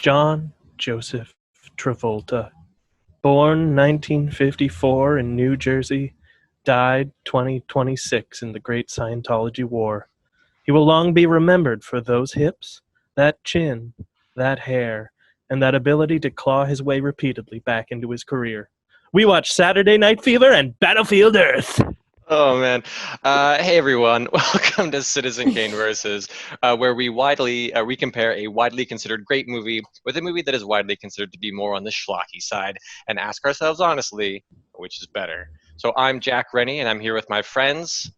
John Joseph Travolta, born 1954 in New Jersey, died 2026 in the Great Scientology War. He will long be remembered for those hips, that chin, that hair, and that ability to claw his way repeatedly back into his career. We watch Saturday Night Fever and Battlefield Earth. Oh man! Hey everyone! Welcome to Citizen Kane versus, where we compare a widely considered great movie with a movie that is widely considered to be more on the schlocky side, and ask ourselves honestly, which is better. So I'm Jack Rennie, and I'm here with my friends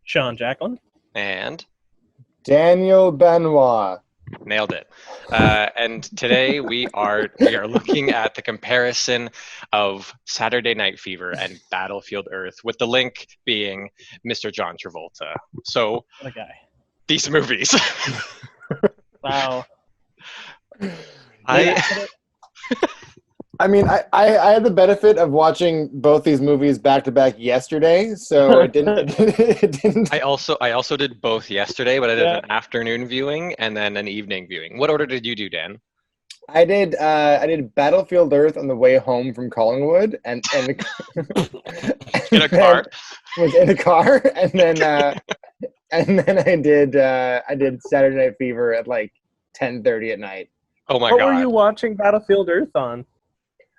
Sean Jacklin. and Daniel Benoit. nailed it. And today we are looking at the comparison of Saturday Night Fever and Battlefield Earth, with the link being Mr. John Travolta. So What a guy. these movies. Wow. I mean, I had the benefit of watching both these movies back to back yesterday, so it didn't. I also did both yesterday, but I did an afternoon viewing and then an evening viewing. What order did you do, Dan? I did Battlefield Earth on the way home from Collingwood, and In a car. Was in a car, and then I did Saturday Night Fever at like 10:30 at night. Oh my What god! were you watching Battlefield Earth on?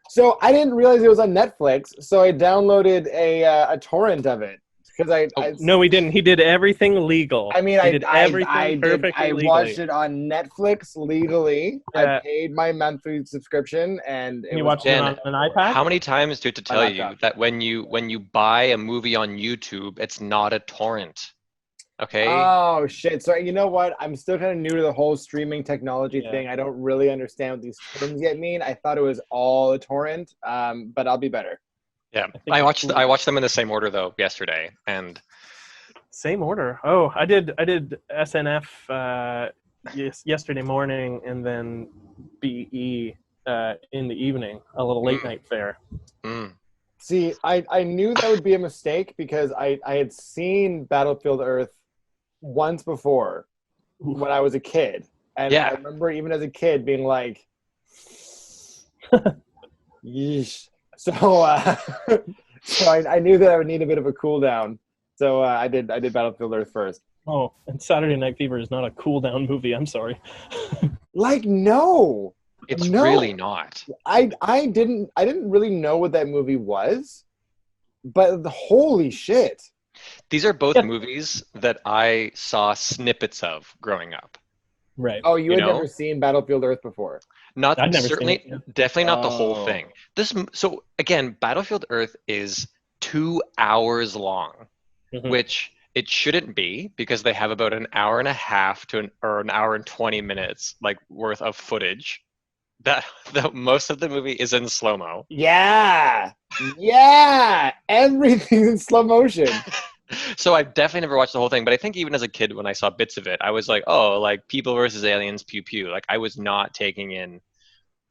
So I didn't realize it was on Netflix, so I downloaded a torrent of it because No, he didn't. He did everything legal. I mean, he did everything perfectly I legally. watched it on Netflix legally. Yeah. I paid my monthly subscription, and You watched it on an iPad? How many times do I have to tell you laptop. that when you buy a movie on YouTube, it's not a torrent? Okay. Oh shit! So you know what? I'm still kind of new to the whole streaming technology Yeah. thing. I don't really understand what these terms yet mean. I thought it was all a torrent, but I'll be better. Yeah, think I it's watched them in the same order though yesterday, and Same order. Oh, I did SNF yesterday morning, and then BE in the evening, a little late night fare. See, I knew that would be a mistake because I had seen Battlefield Earth once before when I was a kid. And Yeah. I remember even as a kid being like, yeesh. So, so I knew that I would need a bit of a cool down. So I did Battlefield Earth first. Oh, and Saturday Night Fever is not a cool down movie. I'm sorry. Like, no. it's No. really not. I didn't really know what that movie was, but holy shit. These are both Yeah. movies that I saw snippets of growing up. Right. Oh, you You had know? never seen Battlefield Earth before? Not I'd never seen certainly, it, yeah. definitely not the whole Oh. thing. So again, Battlefield Earth is 2 hours long, Mhm. which it shouldn't be because they have about an hour and a half to an hour and 20 minutes like worth of footage. That most of the movie is in slow-mo. Yeah. Yeah. Everything's in slow motion. So I definitely never watched the whole thing, but I think even as a kid when I saw bits of it, I was like, oh, like people versus aliens, pew pew. Like I was not taking in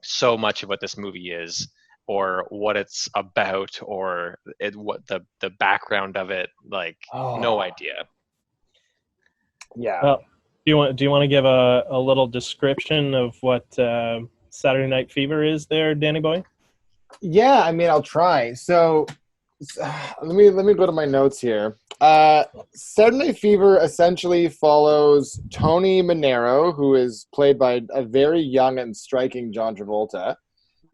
so much of what this movie is or what it's about or what the background of it, like no idea. Yeah. Well, do you want to give a little description of what Saturday Night Fever is there, Danny boy? Yeah, I mean, I'll try. So let me go to my notes here. Saturday Night Fever essentially follows Tony Manero, who is played by a very young and striking John Travolta.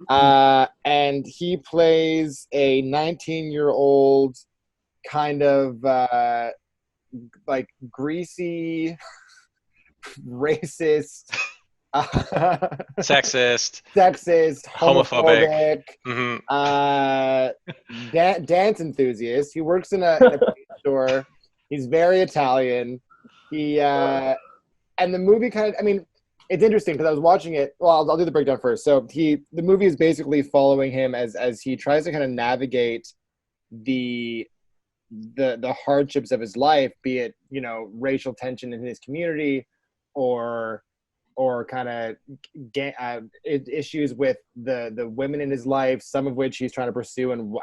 And he plays a 19-year-old kind of like greasy, racist, Sexist, homophobic, mhm. dance enthusiast. He works in a paint store. He's very Italian. And the movie kind of, I mean, it's interesting because I was watching it. Well, I'll do the breakdown first. So the movie is basically following him as he tries to kind of navigate the hardships of his life, be it, you know, racial tension in his community or kind of issues with the women in his life, some of which he's trying to pursue and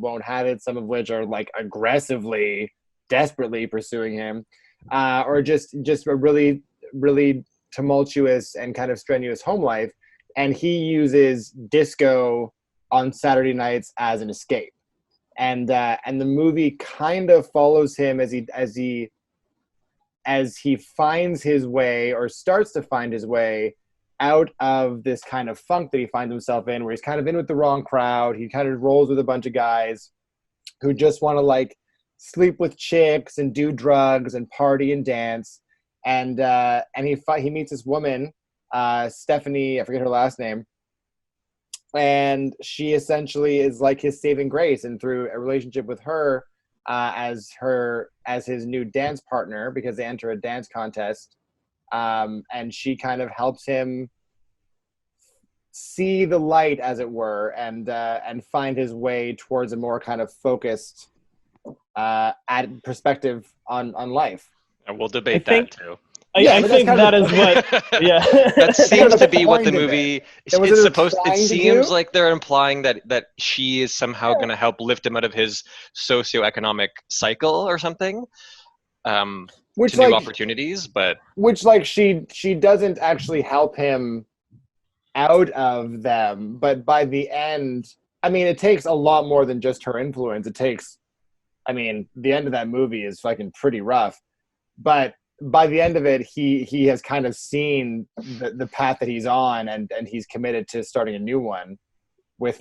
won't have it, some of which are like aggressively, desperately pursuing him, or just a really, really tumultuous and kind of strenuous home life. and he uses disco on Saturday nights as an escape. And the movie kind of follows him as he finds his way, or starts to find his way, out of this kind of funk that he finds himself in, where he's kind of in with the wrong crowd. He kind of rolls with a bunch of guys who just want to like sleep with chicks and do drugs and party and dance. And he meets this woman, Stephanie, I forget her last name, and she essentially is like his saving grace. And through a relationship with her, as his new dance partner, because they enter a dance contest, and she kind of helps him see the light, as it were, and find his way towards a more kind of focused perspective on life. And we'll debate that too. I think that is what. Yeah, that seems to be what the point of movie. it. It's supposed. It trying to seems do? like they're implying that she is somehow going to help lift him out of his socioeconomic cycle or something. Which, to new like, opportunities, but which, like, she doesn't actually help him out of them. But by the end, I mean, it takes a lot more than just her influence. It takes, I mean, the end of that movie is fucking pretty rough. But by the end of it, he has kind of seen the path that he's on, and he's committed to starting a new one with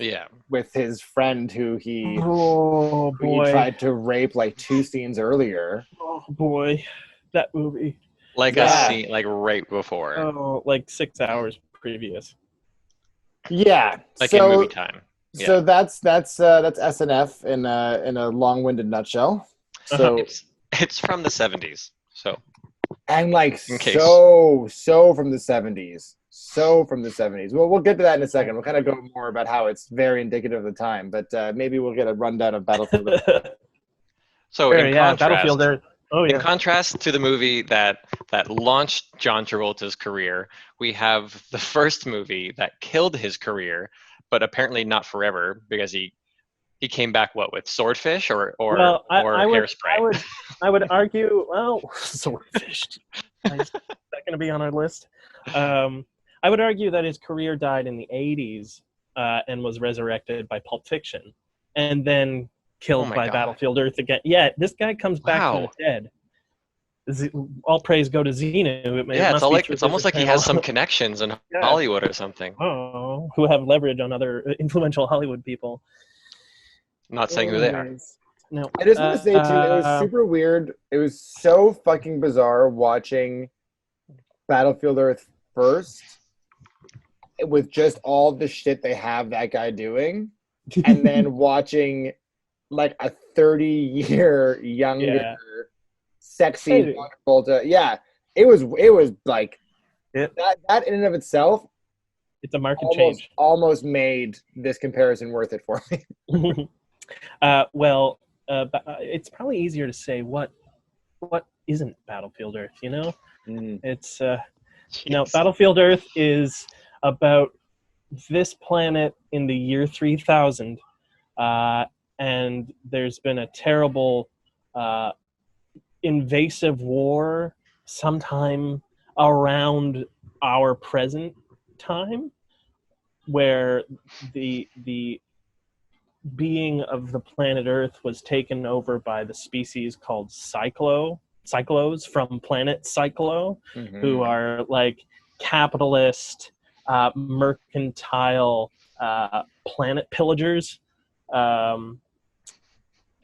his friend who he tried to rape like 2 scenes earlier. Oh boy, that movie. Like a scene, like right before. Oh, like 6 hours previous. Yeah, like in movie time. Yeah. So that's SNF in a long-winded nutshell. So it's from the 70s. So. And like so from the 70s. So from the 70s. Well, we'll get to that in a second. We'll kind of go more about how it's very indicative of the time, but maybe we'll get a rundown of Battlefield Earth. So in contrast, Battlefield Earth. In contrast to the movie that launched John Travolta's career, we have the first movie that killed his career, but apparently not forever, because he came back with Swordfish or Hairspray. I would argue, Swordfish. Is that going to be on our list? I would argue that his career died in the 80s and was resurrected by Pulp Fiction, and then killed by Battlefield Earth again. Yeah, this guy comes back from the dead. All praise go to Xenu. It's almost like he has some connections in Hollywood or something. Oh, who have leverage on other influential Hollywood people. Not saying who they are. No. I just want to say too, it was super weird. It was so fucking bizarre watching Battlefield Earth first, with just all the shit they have that guy doing, and then watching like a 30-year younger, sexy John Travolta. Yeah, it was like that in and of itself. It's a market change. Almost made this comparison worth it for me. It's probably easier to say what isn't Battlefield Earth, you know? It's Battlefield Earth is about this planet in the year 3000, and there's been a terrible invasive war sometime around our present time, where the being of the planet Earth was taken over by the species called Cyclos from planet Cyclo, who are like capitalist, mercantile planet pillagers.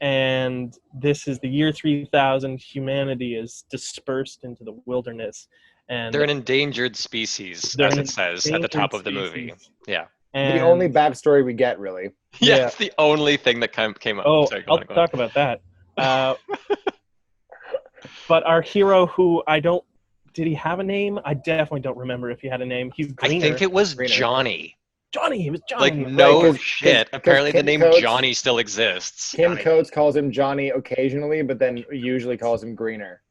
And this is the year 3000. Humanity is dispersed into the wilderness. And they're an endangered species, as it says at the top of the movie. Yeah. And the only backstory we get, really. Yeah, it's the only thing that came up. Oh, I'll talk about that. But our hero, who did he have a name? I definitely don't remember if he had a name. He's Greener. I think it was Johnny. He was Johnny. Like, no shit. Apparently the name Johnny still exists. Kim Coates calls him Johnny occasionally, but then usually calls him Greener.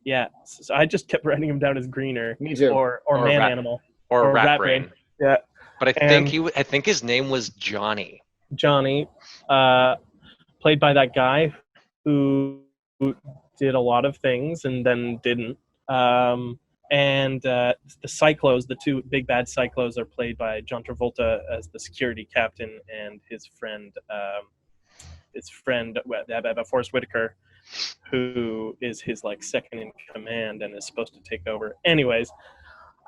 Yeah, so I just kept writing him down as Greener. Me too. Or man animal. Or rat brain. Yeah. But I think his name was Johnny. Johnny, played by that guy who did a lot of things and then didn't. And the Cyclos, the two big bad Cyclos, are played by John Travolta as the security captain and his friend Forrest Whitaker, who is his like second in command and is supposed to take over. Anyways,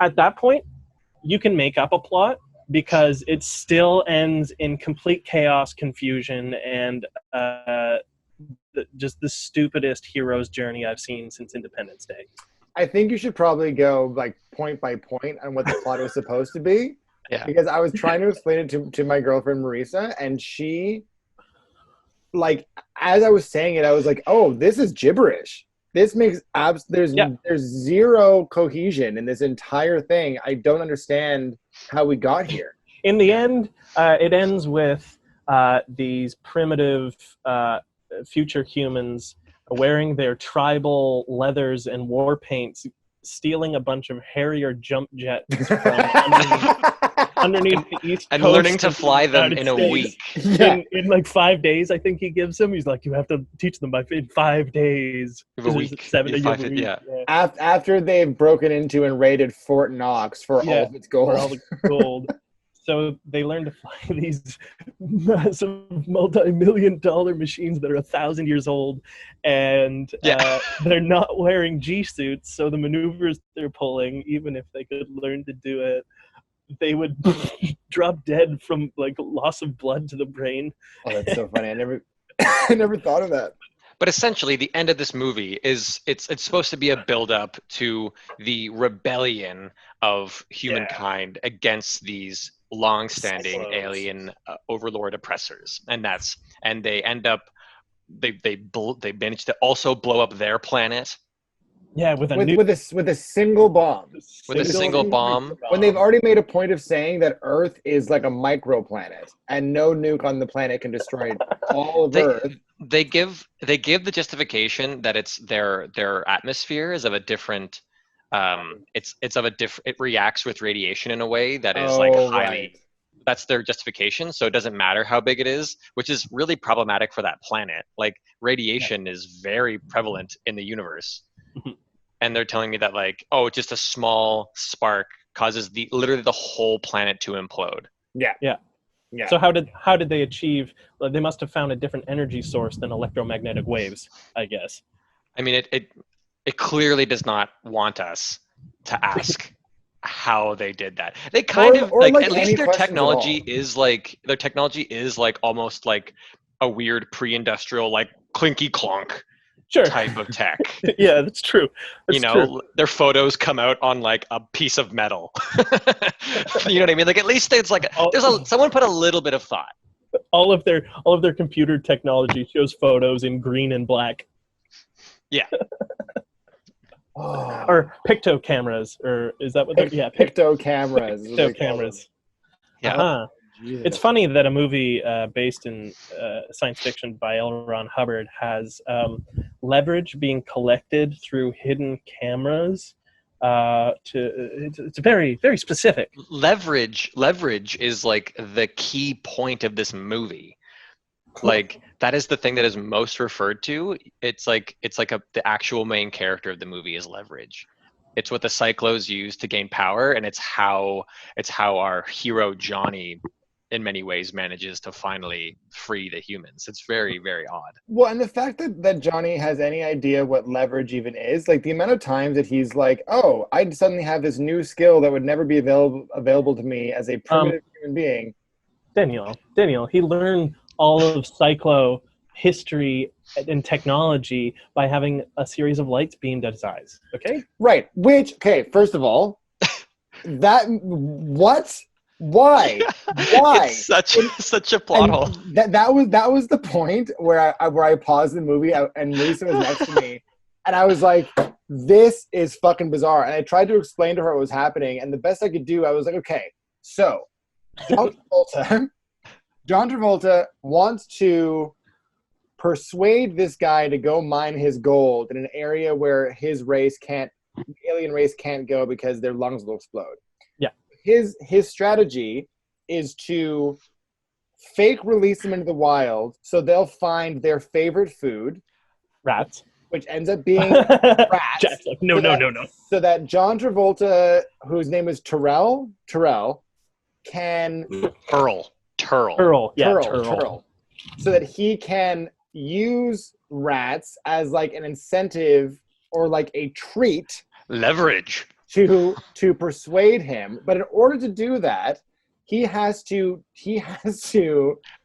at that point, you can make up a plot because it still ends in complete chaos, confusion, and just the stupidest hero's journey I've seen since Independence Day. I think you should probably go like point by point on what the plot was supposed to be. Yeah. Because I was trying to explain it to my girlfriend Marisa, and she, like, as I was saying it, I was like, "Oh, this is gibberish. This makes there's zero cohesion in this entire thing. I don't understand how we got here." In the end, it ends with these primitive future humans wearing their tribal leathers and war paints, stealing a bunch of Harrier jump jets from underneath the East Coast and learning to fly them in a week. Yeah. In like 5 days, I think he gives them. He's like, you have to teach them in 5 days. A week. 7 days. Yeah. After they've broken into and raided Fort Knox for all of its gold. For all the gold. So they learn to fly these massive multi-million-dollar machines that are 1,000 years old, and they're not wearing G-suits, so the maneuvers they're pulling, even if they could learn to do it, they would drop dead from like loss of blood to the brain. Oh, that's so funny. I never thought of that. But essentially, the end of this movie is it's supposed to be a build-up to the rebellion of humankind against these long-standing alien overlord oppressors, and they end up they manage to also blow up their planet. Yeah, with a single bomb. With a single bomb. When they've already made a point of saying that Earth is like a microplanet and no nuke on the planet can destroy all of Earth. They give the justification that it's their atmosphere is of a different it reacts with radiation in a way that is highly right. That's their justification, so it doesn't matter how big it is, which is really problematic for that planet. Like radiation is very prevalent in the universe. And they're telling me that just a small spark causes literally the whole planet to implode. Yeah. So how did they achieve? They must have found a different energy source than electromagnetic waves, I guess. I mean, it clearly does not want us to ask how they did that. They kind of at least their technology is almost like a weird pre-industrial clinky clonk type of tech. Yeah, that's true. True. Their photos come out on a piece of metal. You know what I mean? At least it's someone put a little bit of thought. All of their computer technology shows photos in green and black. Yeah. Or picto cameras, or is that what they're? Yeah, picto cameras. Picto cameras. Yeah. Uh-huh. It's funny that a movie based in science fiction by L. Ron Hubbard has leverage being collected through hidden cameras. It's very, very specific. Leverage is the key point of this movie. That is the thing that is most referred to. The actual main character of the movie is leverage. It's what the Cyclos use to gain power, and it's how our hero Johnny in many ways manages to finally free the humans. It's very, very odd. Well, and the fact that Johnny has any idea what leverage even is, the amount of times that he's like, oh, I suddenly have this new skill that would never be available to me as a primitive human being. Daniel, he learned all of Cyclo history and technology by having a series of lights beamed at his eyes. Okay? Right. First of all, what? Why? It's such a plot hole. That was the point where I paused the movie and Marisa was next to me, and I was like, "This is fucking bizarre." And I tried to explain to her what was happening, and the best I could do, I was like, "Okay, so John Travolta wants to persuade this guy to go mine his gold in an area where the alien race can't go because their lungs will explode." Yeah. His strategy is to fake release them into the wild so they'll find their favorite food. Rats. which ends up being rats. Jack's like, no. So that John Travolta, whose name is Terrell, can Turl. Turl, so that he can use rats as like an incentive or like a treat, Leverage. to persuade him. But in order to do that, he has to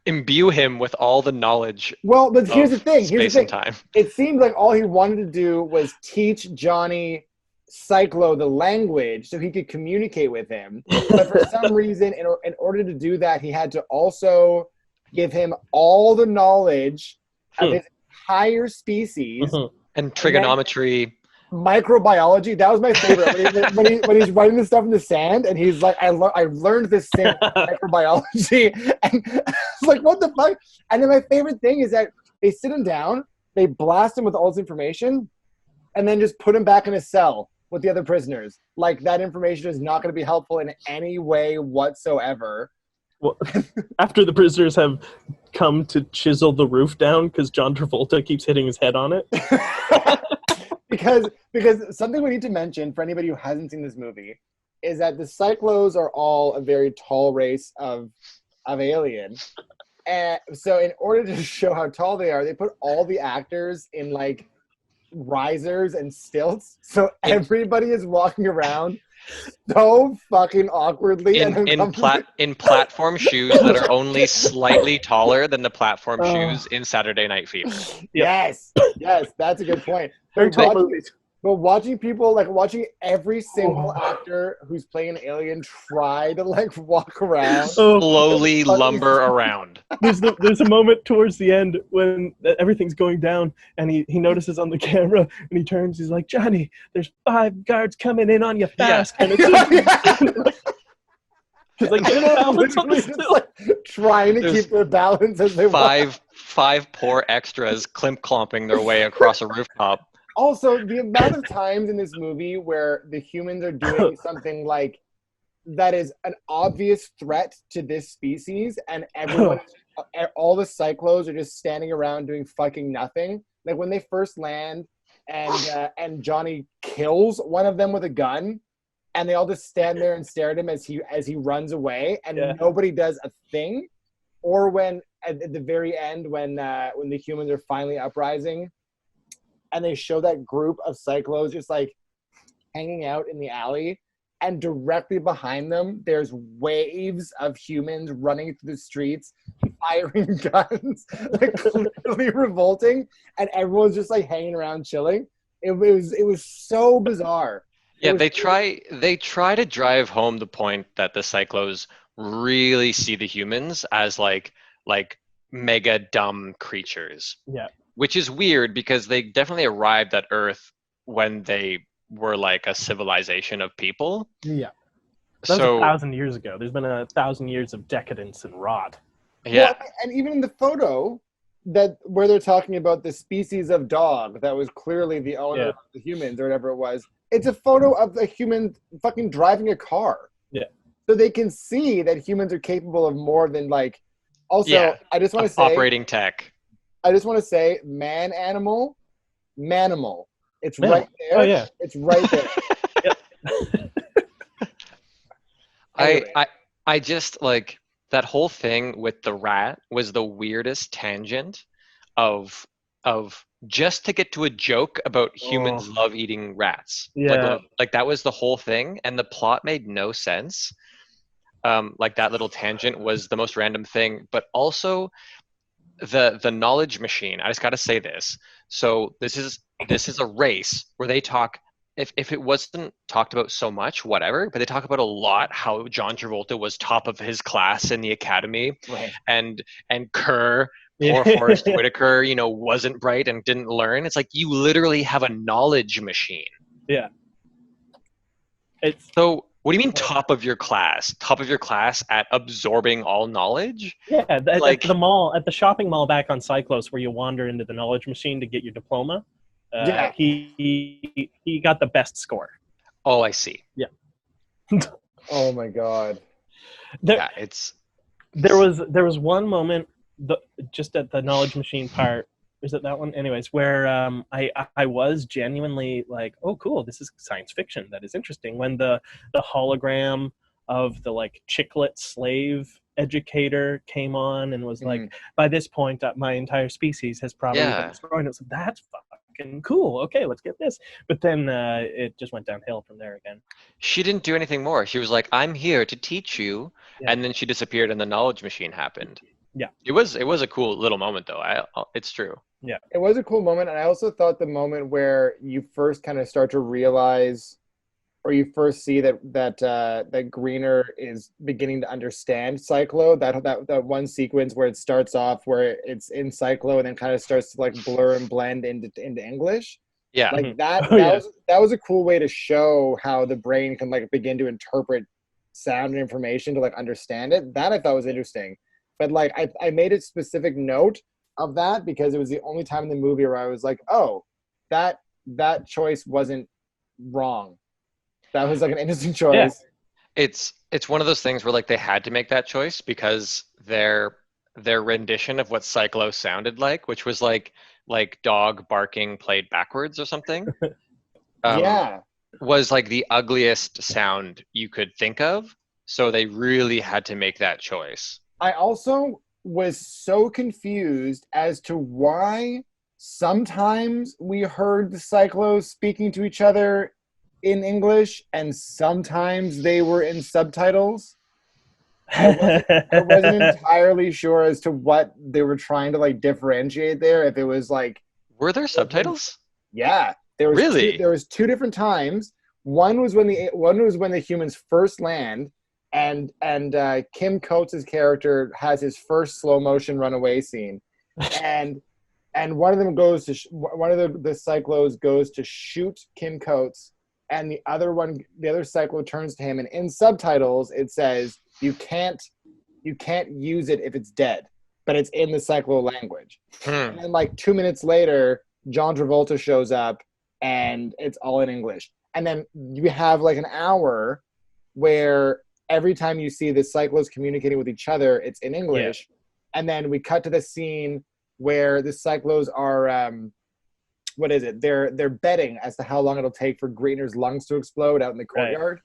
Imbue him with all the knowledge. Well, but here's the thing. Space and time. It seemed like all he wanted to do was teach Johnny Cyclo the language so he could communicate with him. But for some reason, in order to do that, he had to also give him all the knowledge of his higher species And trigonometry. Microbiology. That was my favorite. when he's writing this stuff in the sand, and he's like, I learned this thing, microbiology, and I was like, what the fuck? And then my favorite thing is that they sit him down, they blast him with all this information, and then just put him back in a cell with the other prisoners. Like, that information is not going to be helpful in any way whatsoever. Well, after the prisoners have come to chisel the roof down because John Travolta keeps hitting his head on it. Because something we need to mention for anybody who hasn't seen this movie is that the Cyclos are all a very tall race of alien. And so in order to show how tall they are, they put all the actors in like risers and stilts. So everybody is walking around so fucking awkwardly in platform shoes that are only slightly taller than the platform shoes in Saturday Night Fever. Yes, that's a good point. But watching every single actor who's playing an alien try to like walk around, slowly lumber around. There's a moment towards the end when everything's going down, and he notices on the camera, and he turns. He's like, Johnny, there's 5 guards coming in on you fast. Yeah. And it's he's like, get a balance on this hill. Like, trying to keep their balance as they walk. Five poor extras clomping their way across a rooftop. Also, the amount of times in this movie where the humans are doing something like that is an obvious threat to this species, and everyone, all the Cyclos are just standing around doing fucking nothing. Like when they first land, and Johnny kills one of them with a gun, and they all just stand there and stare at him as he runs away, and nobody does a thing. Or when at the very end, when the humans are finally uprising, and they show that group of Cyclos just like hanging out in the alley, and directly behind them, there's waves of humans running through the streets, firing guns, like clearly revolting, and everyone's just like hanging around chilling. It was so bizarre. Yeah, they try to drive home the point that the Cyclos really see the humans as like mega dumb creatures. Yeah. Which is weird because they definitely arrived at Earth when they were like a civilization of people. Yeah. That was 1,000 years ago. There's been 1,000 years of decadence and rot. Yeah. Well, and even in the photo where they're talking about the species of dog that was clearly the owner of the humans or whatever it was, it's a photo of a human fucking driving a car. Yeah. So they can see that humans are capable of more than like. Also, I just want to say operating tech. I just want to say, manimal. It's right there. Oh yeah, it's right there. Anyway. I just like that whole thing with the rat was the weirdest tangent of just to get to a joke about humans love eating rats. Yeah, like that was the whole thing, and the plot made no sense. Like that little tangent was the most random thing, but also the knowledge machine. I just got to say this. So this is a race where they talk. If it wasn't talked about so much, whatever, but they talk about a lot how John Travolta was top of his class in the academy, right. and Poor Forrest Whitaker, wasn't bright and didn't learn. It's like you literally have a knowledge machine. Yeah. So what do you mean top of your class? Top of your class at absorbing all knowledge? Yeah, at the mall, at the shopping mall back on Cyclos, where you wander into the knowledge machine to get your diploma. He got the best score. Oh, I see. Yeah. Oh my god. There was one moment, just at the knowledge machine part, Is it that one? Anyways, where I was genuinely like, oh, cool, this is science fiction. That is interesting. When the hologram of the like chicklet slave educator came on and was like, by this point, my entire species has probably been Yeah. destroyed. And it was like, that's fucking cool. Okay, let's get this. But then it just went downhill from there again. She didn't do anything more. She was like, I'm here to teach you. Yeah. And then she disappeared and the knowledge machine happened. Yeah. It was a cool little moment though. It's true. Yeah. It was a cool moment, and I also thought the moment where you first kind of start to realize, or you first see that Greener is beginning to understand Cyclo. That one sequence where it starts off where it's in Cyclo and then kind of starts to like blur and blend into English. Yeah. Like that. Oh, yeah. That was a cool way to show how the brain can like begin to interpret sound and information to like understand it. That I thought was interesting. But like I made a specific note of that because it was the only time in the movie where I was like, oh, that choice wasn't wrong. That was like an interesting choice. Yeah. It's one of those things where like they had to make that choice because their rendition of what Cyclo sounded like, which was like dog barking played backwards or something. Yeah. Was like the ugliest sound you could think of. So they really had to make that choice. I also was so confused as to why sometimes we heard the Cyclos speaking to each other in English and sometimes they were in subtitles. I wasn't entirely sure as to what they were trying to like differentiate there. If it was like, were there subtitles? Yeah, there was really there was two different times. One was when the humans first land, and Kim Coates' character has his first slow motion runaway scene, and one of them goes to one of the Cyclos goes to shoot Kim Coates, and the other Cyclo turns to him, and in subtitles it says you can't use it if it's dead, but it's in the Cyclo language. And then like 2 minutes later, John Travolta shows up, and it's all in English. And then you have like an hour where every time you see the Cyclos communicating with each other, it's in English. Yeah. And then we cut to the scene where the Cyclos are, what is it? They're betting as to how long it'll take for Greener's lungs to explode out in the courtyard.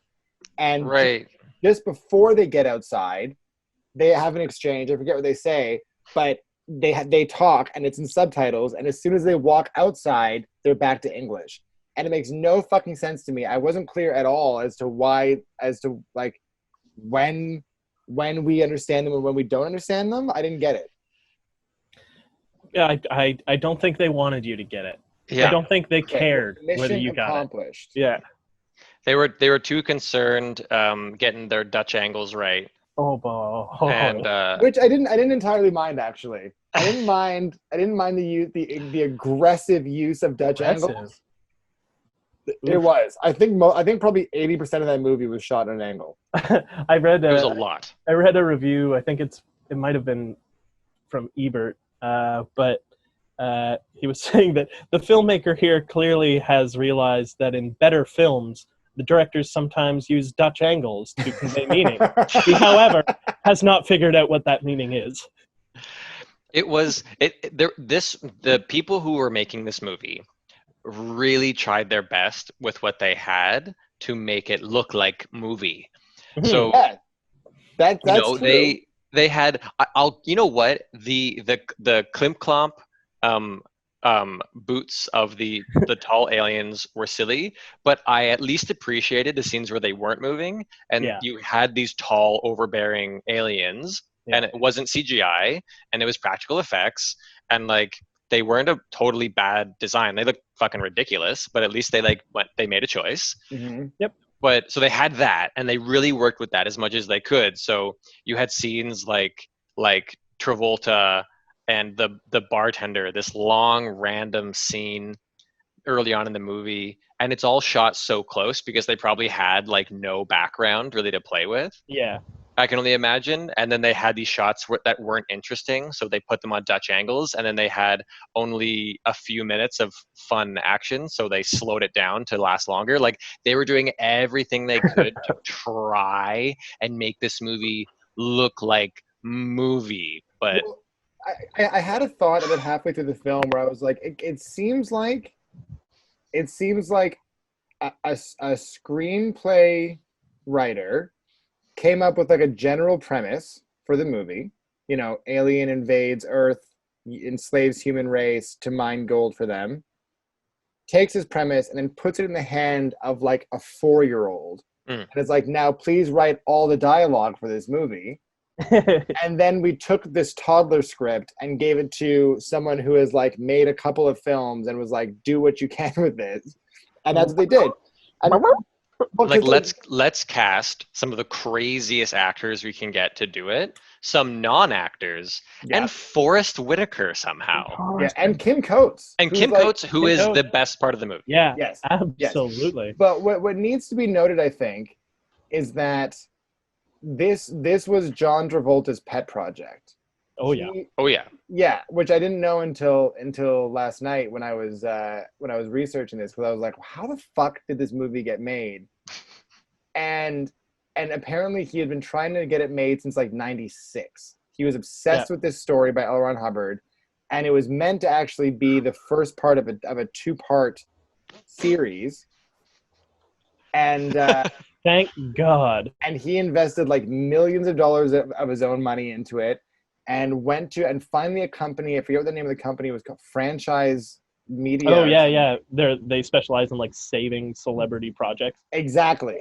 Right. And just before they get outside, they have an exchange. I forget what they say, but they talk, and it's in subtitles. And as soon as they walk outside, they're back to English. And it makes no fucking sense to me. I wasn't clear at all as to like when we understand them and when we don't understand them. I didn't get it. Yeah, I don't think they wanted you to get it. Yeah. I don't think they cared whether you got accomplished. it. Yeah. They were too concerned getting their Dutch angles right. And which I didn't entirely mind, actually. I didn't mind the aggressive use of Dutch angles. It was. I think probably 80% of that movie was shot at an angle. I read it was a lot. I read a review. I think it might have been from Ebert, but he was saying that the filmmaker here clearly has realized that in better films, the directors sometimes use Dutch angles to convey meaning. He, however, has not figured out what that meaning is. The people who were making this movie really tried their best with what they had to make it look like movie. Mm-hmm. So yeah, that's true. They had the Klimp Klomp boots of the tall aliens were silly, but I at least appreciated the scenes where they weren't moving and you had these tall overbearing aliens and it wasn't CGI and it was practical effects, and like they weren't a totally bad design. They looked fucking ridiculous, but at least they made a choice. Mm-hmm. Yep. But so they had that, and they really worked with that as much as they could. So you had scenes like Travolta and the bartender, this long random scene early on in the movie, and it's all shot so close because they probably had like no background really to play with. Yeah. I can only imagine. And then they had these shots that weren't interesting, so they put them on Dutch angles, and then they had only a few minutes of fun action, so they slowed it down to last longer. Like they were doing everything they could to try and make this movie look like movie, but I had a thought about halfway through the film where I was like, it seems like a screenplay writer came up with like a general premise for the movie. You know, alien invades Earth, enslaves human race to mine gold for them. Takes his premise and then puts it in the hand of like a 4-year-old. And it's like, now please write all the dialogue for this movie. And then we took this toddler script and gave it to someone who has like made a couple of films and was like, do what you can with this. And that's what they did. And, like let's cast some of the craziest actors we can get to do it, some non-actors, and Forrest Whitaker somehow. Yeah, and Kim Coates. And Kim Coates, who is the best part of the movie. Yeah, yes, absolutely. Yes. But what needs to be noted, I think, is that this was John Travolta's pet project. Oh yeah. Yeah, which I didn't know until last night when I was researching this, because I was like, how the fuck did this movie get made? And apparently he had been trying to get it made since like '96. He was obsessed with this story by L. Ron Hubbard, and it was meant to actually be the first part of a 2-part series. And thank God. And he invested like millions of dollars of his own money into it. And finally a company, I forget what the name of the company was called, Franchise Media. Oh yeah. They specialize in like saving celebrity projects. Exactly.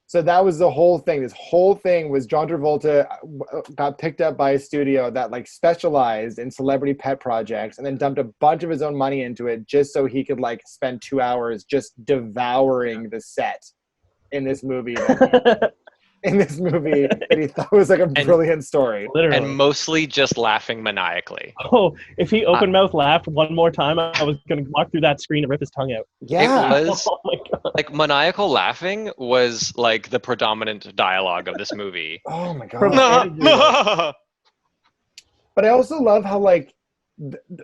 So that was the whole thing. This whole thing was John Travolta got picked up by a studio that like specialized in celebrity pet projects, and then dumped a bunch of his own money into it just so he could like spend 2 hours just devouring the set in this movie. That he thought was like a brilliant story. Literally. And mostly just laughing maniacally. Oh, if he open mouth laughed one more time, I was going to walk through that screen and rip his tongue out. Yeah. It was, oh my God. like, maniacal laughing was like the predominant dialogue of this movie. Oh my God. But I also love how, like,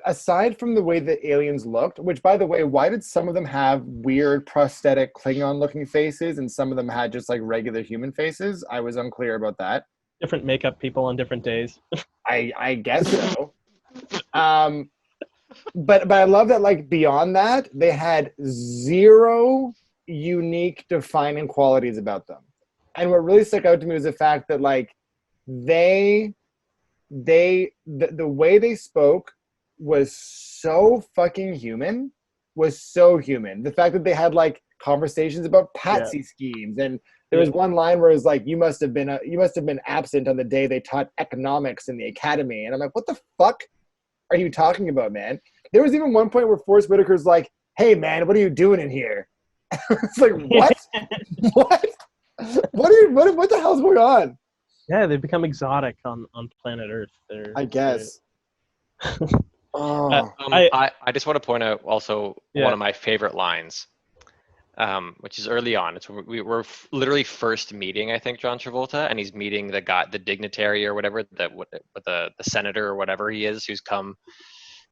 aside from the way the aliens looked, which, by the way, why did some of them have weird prosthetic Klingon-looking faces and some of them had just like regular human faces? I was unclear about that. Different makeup people on different days. I guess so. But I love that, like, beyond that, they had zero unique defining qualities about them. And what really stuck out to me was the fact that, like, the way they spoke was so fucking human. The fact that they had like conversations about Patsy schemes, and there was one line where it was like, you must have been absent on the day they taught economics in the academy. And I'm like, what the fuck are you talking about, man? There was even one point where Forrest Whitaker's like, hey man, what are you doing in here? It's like, what? What the hell's going on? Yeah, they've become exotic on planet Earth. I guess. I just want to point out also one of my favorite lines, which is early on. It's we're literally first meeting, I think, John Travolta, and he's meeting the guy, the dignitary or whatever, the senator or whatever he is, who's come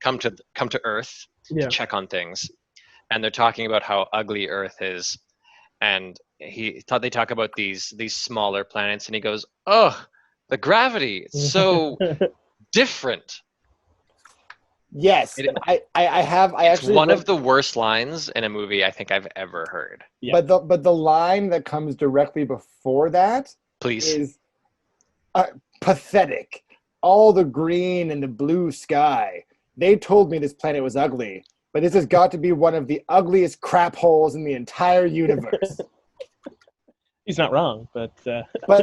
to Earth to check on things, and they're talking about how ugly Earth is, and they talk about these smaller planets, and he goes, "Oh, the gravity, it's so different." Yes, I actually one of the worst lines in a movie I think I've ever heard. Yeah. But the line that comes directly before that, please, is pathetic. All the green and the blue sky. They told me this planet was ugly, but this has got to be one of the ugliest crap holes in the entire universe. He's not wrong, but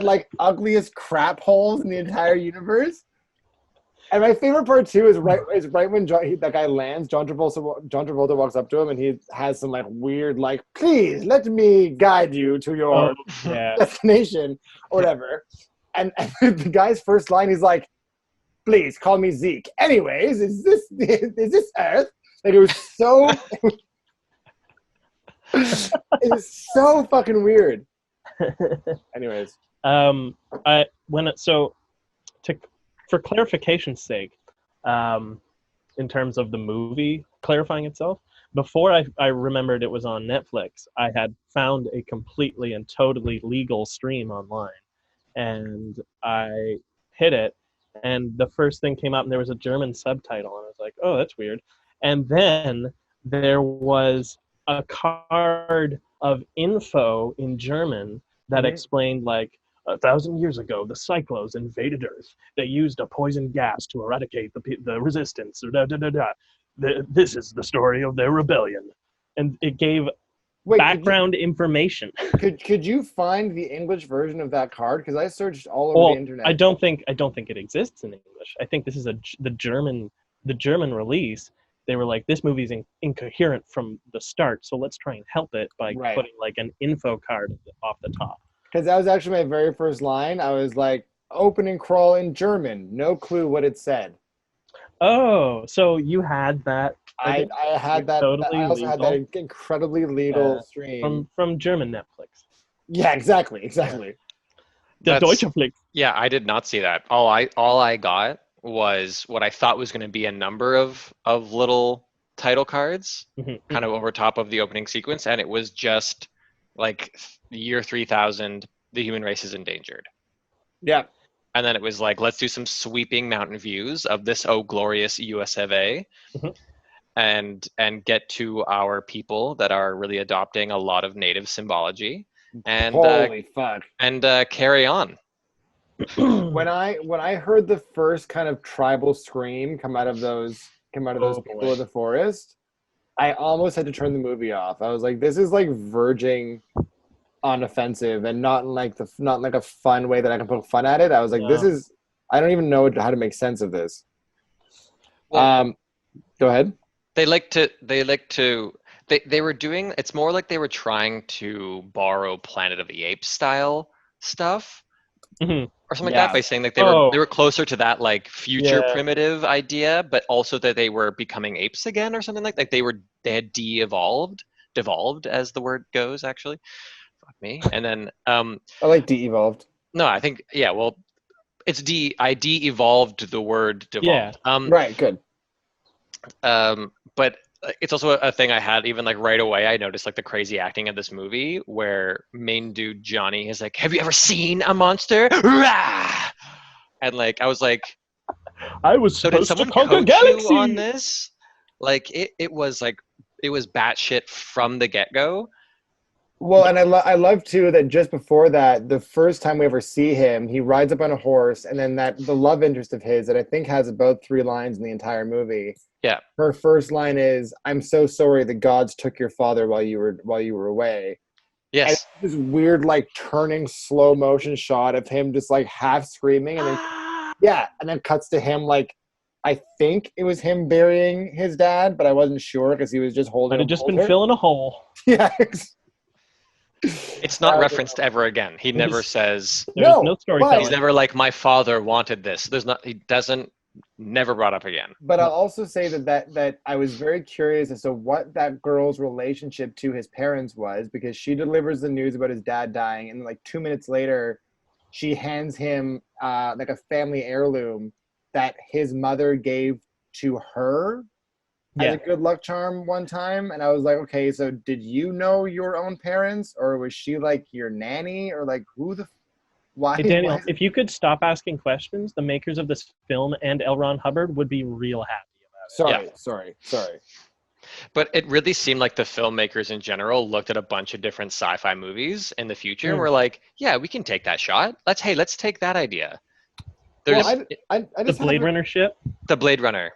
like, ugliest crap holes in the entire universe. And my favorite part too is right when that guy lands. John Travolta walks up to him and he has some like weird like, please let me guide you to your destination or whatever. And the guy's first line, he's like, please call me Zeke. Anyways, is this Earth? Like, it was so it was so fucking weird. Anyways, for clarification's sake, in terms of the movie clarifying itself, before I remembered it was on Netflix, I had found a completely and totally legal stream online, and I hit it, and the first thing came up and there was a German subtitle, and I was like, oh, that's weird. And then there was a card of info in German that explained, like, 1,000 years ago, the Cyclos invaded Earth. They used a poison gas to eradicate the resistance. This is the story of their rebellion. And it gave background information. Could you find the English version of that card? Because I searched all over the internet. I don't think it exists in English. I think this is the German release. They were like, this movie's incoherent from the start, so let's try and help it by putting like an info card off the top. Because that was actually my very first line. I was like, opening crawl in German. No clue what it said. Oh, so you had that. I had that. Totally I also legal. Had that incredibly legal stream. From German Netflix. Yeah, exactly. The Deutsche Flick. Yeah, I did not see that. All I got was what I thought was going to be a number of little title cards, kind of over top of the opening sequence, and it was just like the year 3000, the human race is endangered. Yeah. And then it was like, let's do some sweeping mountain views of this glorious US of A, and get to our people that are really adopting a lot of native symbology, and holy fuck, and carry on. When I heard the first kind of tribal scream come out of those people in the forest, I almost had to turn the movie off. I was like, this is like verging on offensive, and not like a fun way that I can put fun at it. I was like, this is, I don't even know how to make sense of this. Go ahead. They were doing, it's more like they were trying to borrow Planet of the Apes style stuff. Or something like that, by saying like they were closer to that like future primitive idea, but also that they were becoming apes again or something like that. They had devolved as the word goes, actually. Fuck me. And then I like de-evolved. No, I think it's I de-evolved the word devolved. Right, good. But it's also a thing I had even like right away. I noticed like the crazy acting of this movie where main dude Johnny is like, have you ever seen a monster? And like I was like, I was supposed to conquer galaxies on this. Like it was batshit from the get-go. Well, and I love too that just before that, the first time we ever see him, he rides up on a horse, and then the love interest of his that I think has about 3 lines in the entire movie. Yeah. Her first line is, "I'm so sorry the gods took your father while you were away." Yes. And this weird like turning slow motion shot of him just like half screaming, and then and then cuts to him like, I think it was him burying his dad, but I wasn't sure because he was just holding. Might have just been filling a hole. Yeah. It's not referenced ever again. He never says. There's no storytelling. He's never like, my father wanted this. He doesn't. Never brought up again. But I'll also say that I was very curious as to what that girl's relationship to his parents was, because she delivers the news about his dad dying, and like 2 minutes later, she hands him like a family heirloom that his mother gave to her as a good luck charm one time. And I was like, okay, so did you know your own parents, or was she like your nanny, or like why? Hey, Daniel, if you could stop asking questions, the makers of this film and L. Ron Hubbard would be real happy about it. Sorry. But it really seemed like the filmmakers in general looked at a bunch of different sci-fi movies in the future and were like, yeah, we can take that shot. Let's take that idea. The Blade Runner ship? The Blade Runner.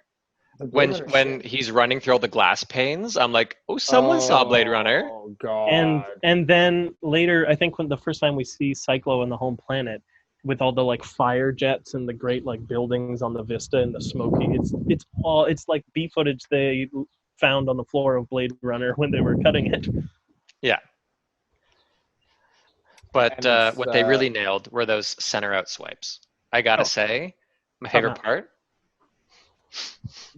When he's running through all the glass panes, I'm like, oh, someone saw Blade Runner. Oh god. And then later, I think when the first time we see Cyclo and the home planet with all the like fire jets and the great like buildings on the vista and the smoky, it's like B footage they found on the floor of Blade Runner when they were cutting it. Yeah. But what they really nailed were those center out swipes. I gotta say, my favorite part.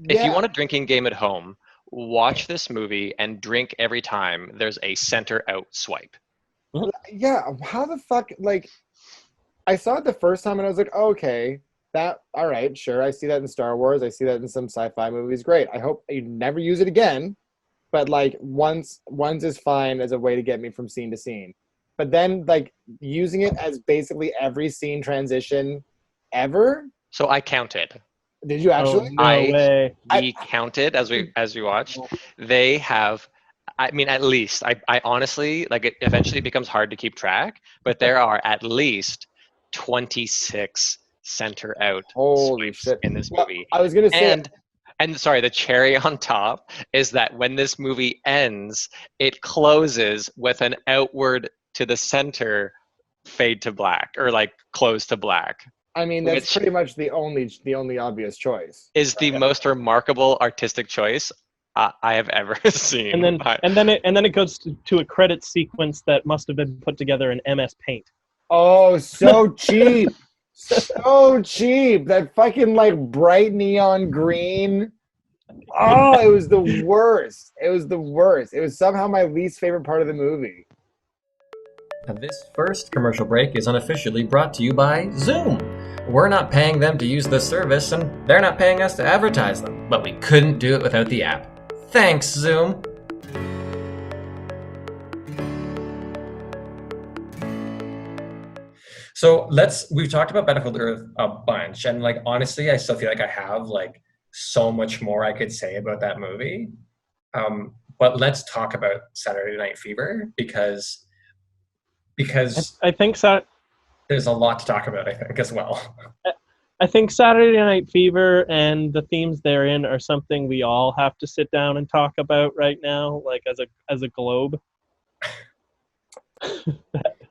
If you want a drinking game at home, watch this movie and drink every time there's a center out swipe. Yeah, how the fuck, like, I saw it the first time and I was like, oh, okay, all right, sure, I see that in Star Wars, I see that in some sci-fi movies, great. I hope you never use it again, but like once is fine as a way to get me from scene to scene. But then like using it as basically every scene transition ever, So I counted. Did you Oh, actually? no way. We counted as we watched. They have, I mean, at least I honestly, like, it eventually becomes hard to keep track, but there are at least 26 center out Holy swipes shit. in this Well, movie. I was gonna say, And sorry, the cherry on top is that when this movie ends, it closes with an outward to the center fade to black, or like close to black, I mean, that's which pretty much the only obvious choice. is the most remarkable artistic choice I have ever seen. And then it goes to a credit sequence that must have been put together in MS Paint. Oh, so cheap. So cheap. That fucking like bright neon green. Oh, it was the worst. It was the worst. It was somehow my least favorite part of the movie. This first commercial break is unofficially brought to you by Zoom. We're not paying them to use the service, and they're not paying us to advertise them, but we couldn't do it without the app. Thanks, Zoom. So we've talked about Battlefield Earth a bunch, and like honestly, I still feel like I have like so much more I could say about that movie. But let's talk about Saturday Night Fever because I think so. There's a lot to talk about, I think, as well. I think Saturday Night Fever and the themes therein are something we all have to sit down and talk about right now, like as a globe.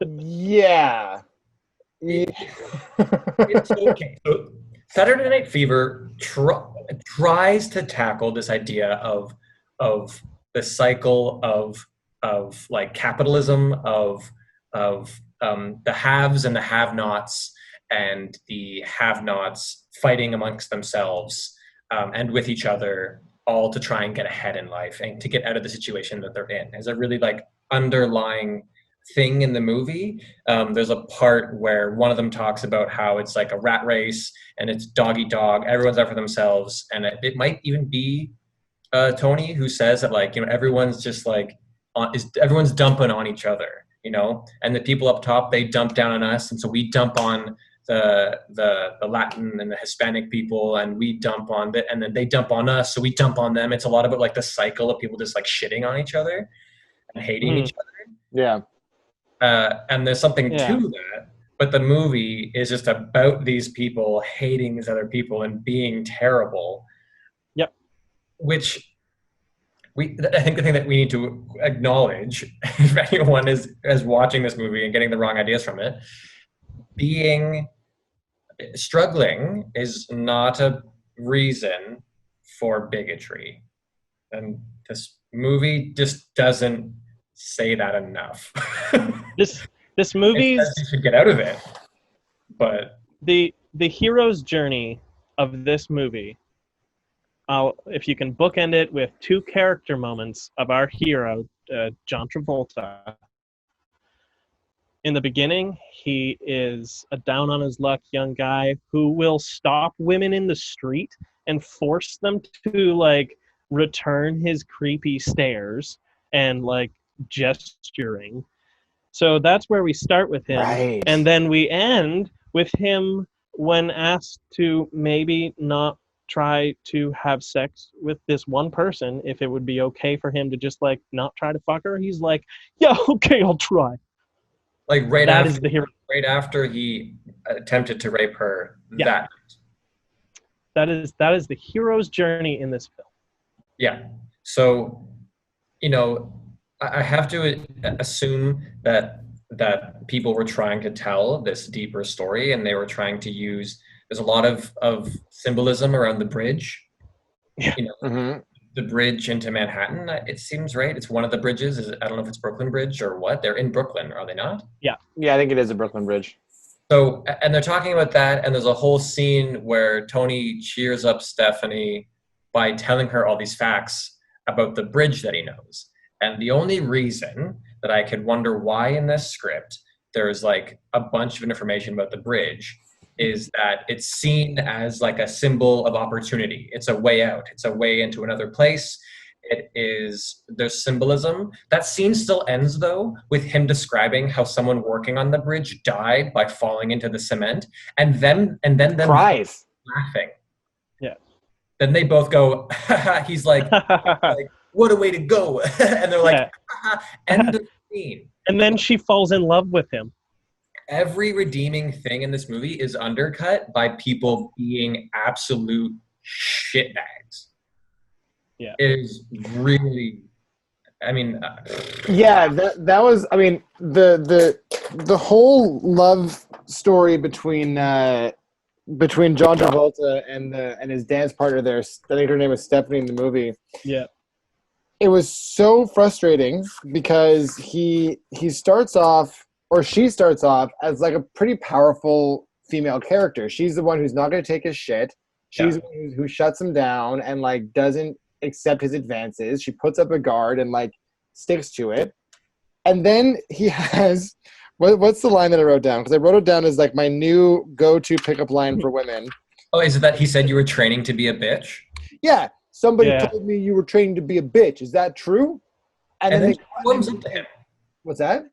Yeah. It's okay. So Saturday Night Fever tries to tackle this idea of the cycle of like capitalism, of the haves and the have-nots, and the have-nots fighting amongst themselves and with each other, all to try and get ahead in life and to get out of the situation that they're in. As a really like underlying thing in the movie. There's a part where one of them talks about how it's like a rat race and it's dog eat dog. Everyone's out for themselves, and it might even be Tony who says that, like, you know, everyone's just like everyone's dumping on each other, you know, and the people up top, they dump down on us, and so we dump on the Latin and the Hispanic people, and we dump on and then they dump on us, so we dump on them. It's a lot about like the cycle of people just like shitting on each other and hating each other. Yeah. And there's something to that, but the movie is just about these people hating these other people and being terrible. Yep. Which I think the thing that we need to acknowledge, if anyone is watching this movie and getting the wrong ideas from it, struggling is not a reason for bigotry. And this movie just doesn't say that enough. This movie's you should get out of it, but the hero's journey of this movie, if you can bookend it with two character moments of our hero, John Travolta. In the beginning, he is a down on his luck young guy who will stop women in the street and force them to like return his creepy stares and like gesturing. So that's where we start with him. Right. And then we end with him when asked to maybe not try to have sex with this one person, if it would be okay for him to just like not try to fuck her. He's like, yeah, okay, I'll try. Like right after he attempted to rape her. Yeah. That is the hero's journey in this film. Yeah. So, you know, I have to assume that people were trying to tell this deeper story, and they were trying to use. There's a lot of symbolism around the bridge. Yeah. You know, the bridge into Manhattan. It seems right. It's one of the bridges. I don't know if it's Brooklyn Bridge or what. They're in Brooklyn, are they not? Yeah, I think it is a Brooklyn Bridge. So, and they're talking about that, and there's a whole scene where Tony cheers up Stephanie by telling her all these facts about the bridge that he knows. And the only reason that I could wonder why in this script there's like a bunch of information about the bridge is that it's seen as like a symbol of opportunity. It's a way out. It's a way into another place. There's symbolism. That scene still ends though with him describing how someone working on the bridge died by falling into the cement, and then cries. laughing. Yeah. Then they both go, he's like, what a way to go. And they're like, end of scene. And then she falls in love with him. Every redeeming thing in this movie is undercut by people being absolute shitbags. Yeah. It is really, I mean, Yeah, that was. I mean, the whole love story between John Travolta and his dance partner there. I think her name was Stephanie in the movie. Yeah. It was so frustrating because he starts off, or she starts off, as like a pretty powerful female character. She's the one who's not going to take his shit. She's the one who shuts him down and like doesn't accept his advances. She puts up a guard and like sticks to it. And then he has what's the line that I wrote down? Because I wrote it down as like my new go-to pickup line for women. oh, is it that he said you were training to be a bitch? Yeah, somebody told me you were training to be a bitch. Is that true? And then she warms up to him. What's that?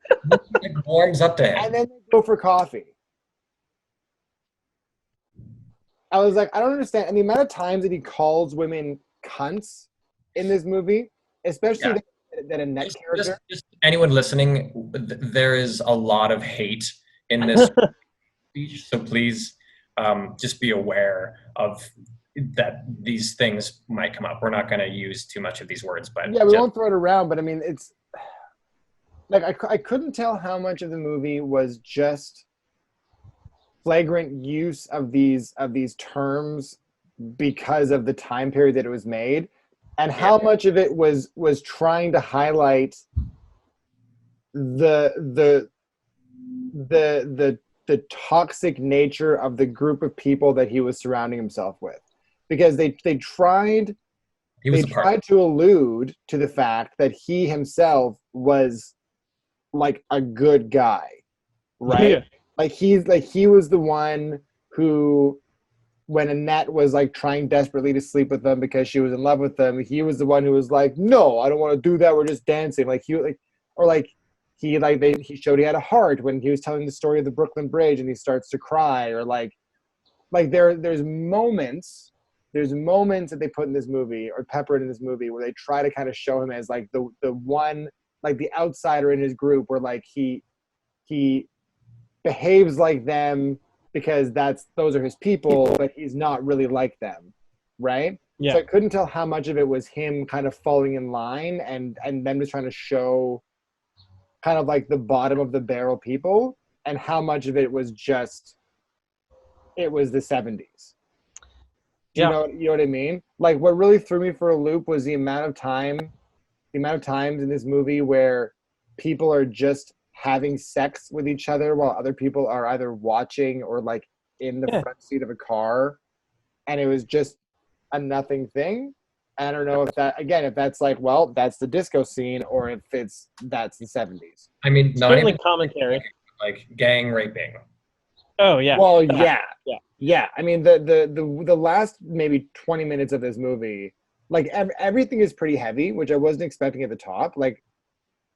It warms up to him. And then they go for coffee. I was like, I don't understand. And the amount of times that he calls women cunts in this movie, especially that Annette character. Just anyone listening, there is a lot of hate in this speech, so please just be aware of that these things might come up. We're not going to use too much of these words, but yeah, we won't throw it around. But I mean, it's like I couldn't tell how much of the movie was just flagrant use of these terms because of the time period that it was made, and how much of it was trying to highlight the toxic nature of the group of people that he was surrounding himself with, because they tried to allude to the fact that he himself was like a good guy, right? Yeah. Like he was the one who, when Annette was like trying desperately to sleep with them because she was in love with them, he was the one who was like, "No, I don't want to do that. We're just dancing." Like he showed he had a heart when he was telling the story of the Brooklyn Bridge and he starts to cry, or like there's moments that they put in this movie or peppered in this movie where they try to kind of show him as like the one, like the outsider in his group, where like he behaves like them because those are his people, but he's not really like them, right? Yeah. So I couldn't tell how much of it was him kind of falling in line and them just trying to show kind of like the bottom of the barrel people, and how much of it was just it was the 70s. You know what I mean? Like what really threw me for a loop was the amount of times in this movie where people are just having sex with each other while other people are either watching or like in the front seat of a car, and it was just a nothing thing. I don't know if that's like, well, that's the disco scene, or if that's the 70s. I mean, not certainly even commentary, like gang raping. Oh yeah. Well, yeah. I mean, the last maybe 20 minutes of this movie, like everything is pretty heavy, which I wasn't expecting at the top. Like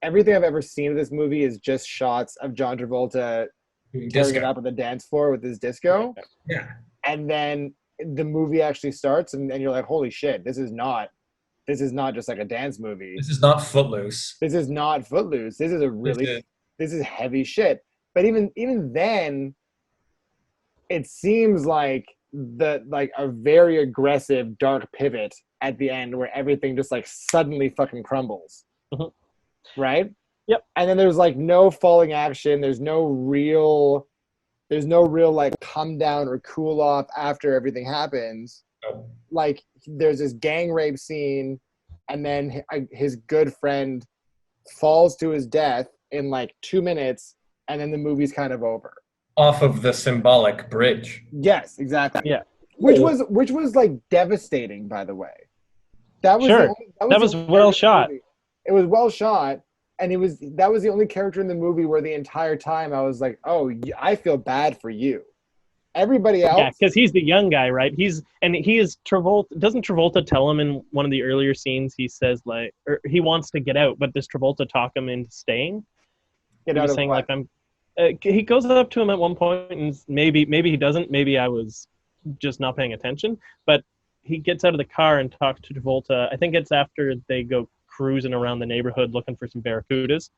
everything I've ever seen of this movie is just shots of John Travolta tearing it up on the dance floor with his disco. Yeah. And then the movie actually starts, and you're like, holy shit, this is not just like a dance movie. This is not Footloose. This is not Footloose. This is this is heavy shit. But even then, it seems like a very aggressive dark pivot at the end where everything just like suddenly fucking crumbles. Mm-hmm. Right? Yep. And then there's like no falling action. There's no real like come down or cool off after everything happens. Oh. Like there's this gang rape scene, and then his good friend falls to his death in like 2 minutes, and then the movie's kind of over. Off of the symbolic bridge. Yes, exactly. Yeah. Which was like devastating, by the way. That was Sure. That was well shot. It was well shot, and that was the only character in the movie where the entire time I was like, "Oh, I feel bad for you." Everybody else, yeah, because he's the young guy, right? He is Travolta. Doesn't Travolta tell him in one of the earlier scenes? He says like, or he wants to get out, but does Travolta talk him into staying? Get out of saying what? like he goes up to him at one point, and maybe he doesn't. Maybe I was just not paying attention. But he gets out of the car and talks to Travolta. I think it's after they go cruising around the neighborhood looking for some barracudas.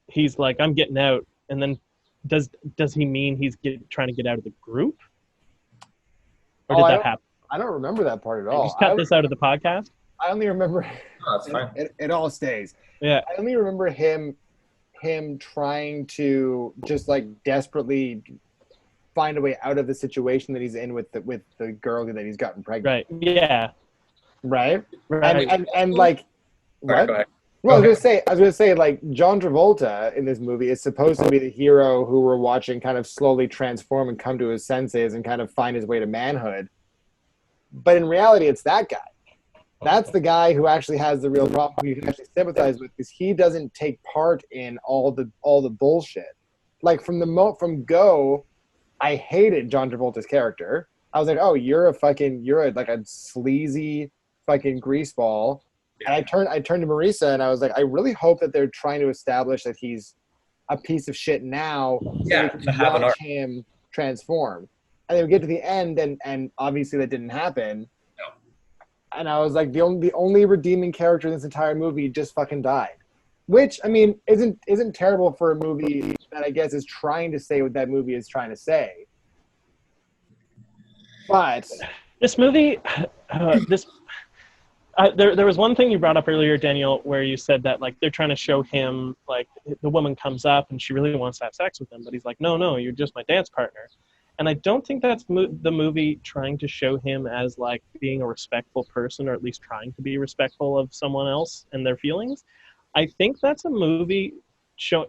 He's like, I'm getting out. And then does he mean he's trying to get out of the group? Or did that happen? I don't remember that part at all. Just cut this out of the podcast. I only remember that's fine. It all stays. Yeah. I only remember him trying to just like desperately find a way out of the situation that he's in with the girl that he's gotten pregnant. Right. Yeah. Right. Right. And like what? Go ahead. Well, I was gonna say, like John Travolta in this movie is supposed to be the hero who we're watching kind of slowly transform and come to his senses and kind of find his way to manhood. But in reality, it's that guy. That's the guy who actually has the real problem, who you can actually sympathize with, because he doesn't take part in all the bullshit. Like from Go, I hated John Travolta's character. I was like, oh, you're a sleazy fucking greaseball. And I turned to Marisa and I was like, I really hope that they're trying to establish that he's a piece of shit now, so we can watch him transform. And then we get to the end, and obviously that didn't happen. No. And I was like, the only redeeming character in this entire movie just fucking died, which I mean isn't terrible for a movie that I guess is trying to say what that movie is trying to say. But this movie, there was one thing you brought up earlier, Daniel, where you said that like they're trying to show him, like the woman comes up and she really wants to have sex with him, but he's like, no, you're just my dance partner. And I don't think that's the movie trying to show him as like being a respectful person, or at least trying to be respectful of someone else and their feelings. I think that's a movie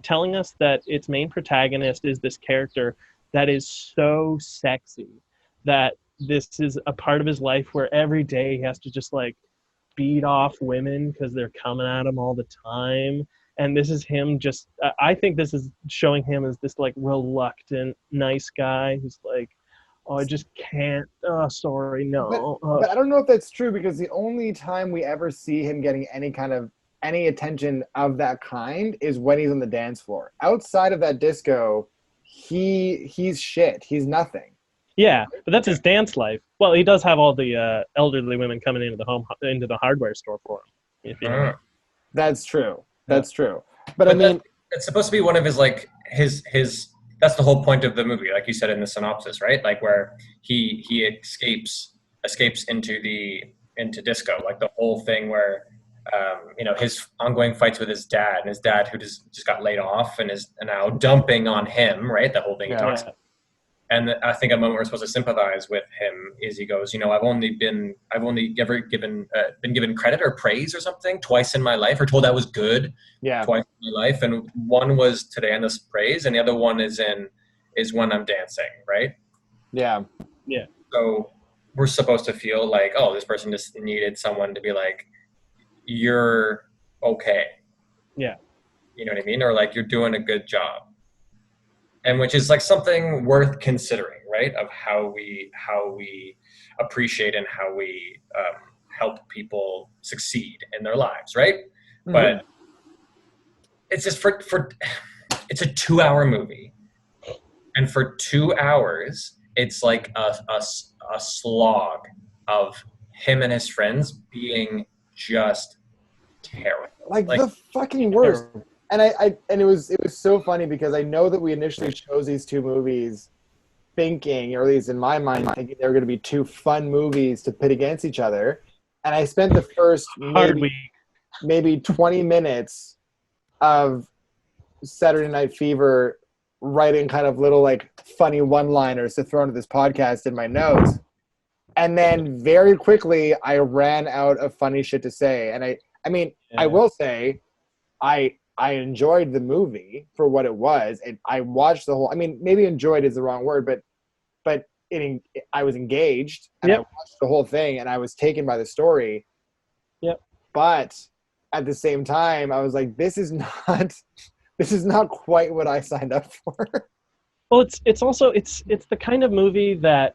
telling us that its main protagonist is this character that is so sexy that this is a part of his life where every day he has to just like beat off women because they're coming at him all the time. And this is him just, I think this is showing him as this like reluctant, nice guy who's like, oh, I just can't, oh, sorry, no. But I don't know if that's true, because the only time we ever see him getting any attention of that kind is when he's on the dance floor. Outside of that disco, he's shit. He's nothing. Yeah, but that's his dance life. Well, he does have all the elderly women coming into the hardware store for him. If you know. That's true. That's true. But I mean, it's supposed to be one of his like his. That's the whole point of the movie, like you said in the synopsis, right? Like where he escapes into disco, like the whole thing where his ongoing fights with his dad, and his dad who just got laid off and is now dumping on him, right? The whole thing he talks about. And I think a moment we're supposed to sympathize with him is he goes, I've only ever been given credit or praise or something twice in my life, or told I was good twice in my life. And one was today on this praise, and the other one is when I'm dancing, right? Yeah. Yeah. So we're supposed to feel like, oh, this person just needed someone to be like, you're okay. Yeah. You know what I mean? Or like, you're doing a good job. And which is like something worth considering, right? Of how we appreciate and how we help people succeed in their lives, right? Mm-hmm. But it's just it's a 2-hour movie, and for 2 hours, it's like a slog of him and his friends being just terrible, like the fucking worst. Terrible. And it was so funny, because I know that we initially chose these two movies thinking, or at least in my mind, thinking they were going to be two fun movies to pit against each other. And I spent the first maybe 20 minutes of Saturday Night Fever writing kind of little like funny one-liners to throw into this podcast in my notes. And then very quickly I ran out of funny shit to say. And I will say I enjoyed the movie for what it was, and I watched the whole. I mean, maybe enjoyed is the wrong word, but I was engaged, and I watched the whole thing, and I was taken by the story. Yep. But at the same time, I was like, this is not quite what I signed up for. Well, it's also the kind of movie that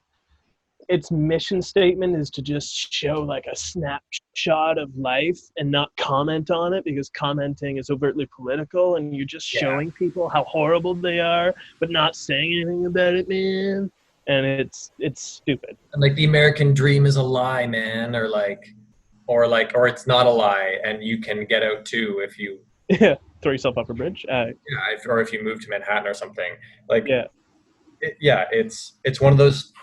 its mission statement is to just show like a snapshot of life and not comment on it, because commenting is overtly political, and you're just showing people how horrible they are, but not saying anything about it, man. and it's stupid. And like the American dream is a lie, man, or it's not a lie, and you can get out too if you Throw yourself off a bridge. or if you move to Manhattan or something. Like Yeah, it's one of those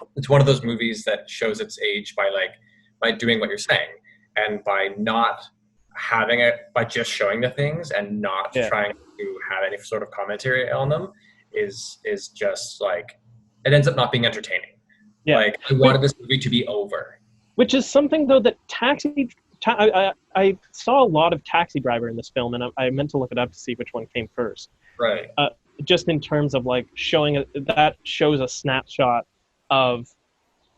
movies that shows its age by doing what you're saying, and by not having it, by just showing the things and not Yeah. trying to have any sort of commentary on them is just like, it ends up not being entertaining. Yeah. Like, I wanted this movie to be over. Which is something though that I saw a lot of Taxi Driver in this film, and I meant to look it up to see which one came first. Right. Just in terms of like that shows a snapshot of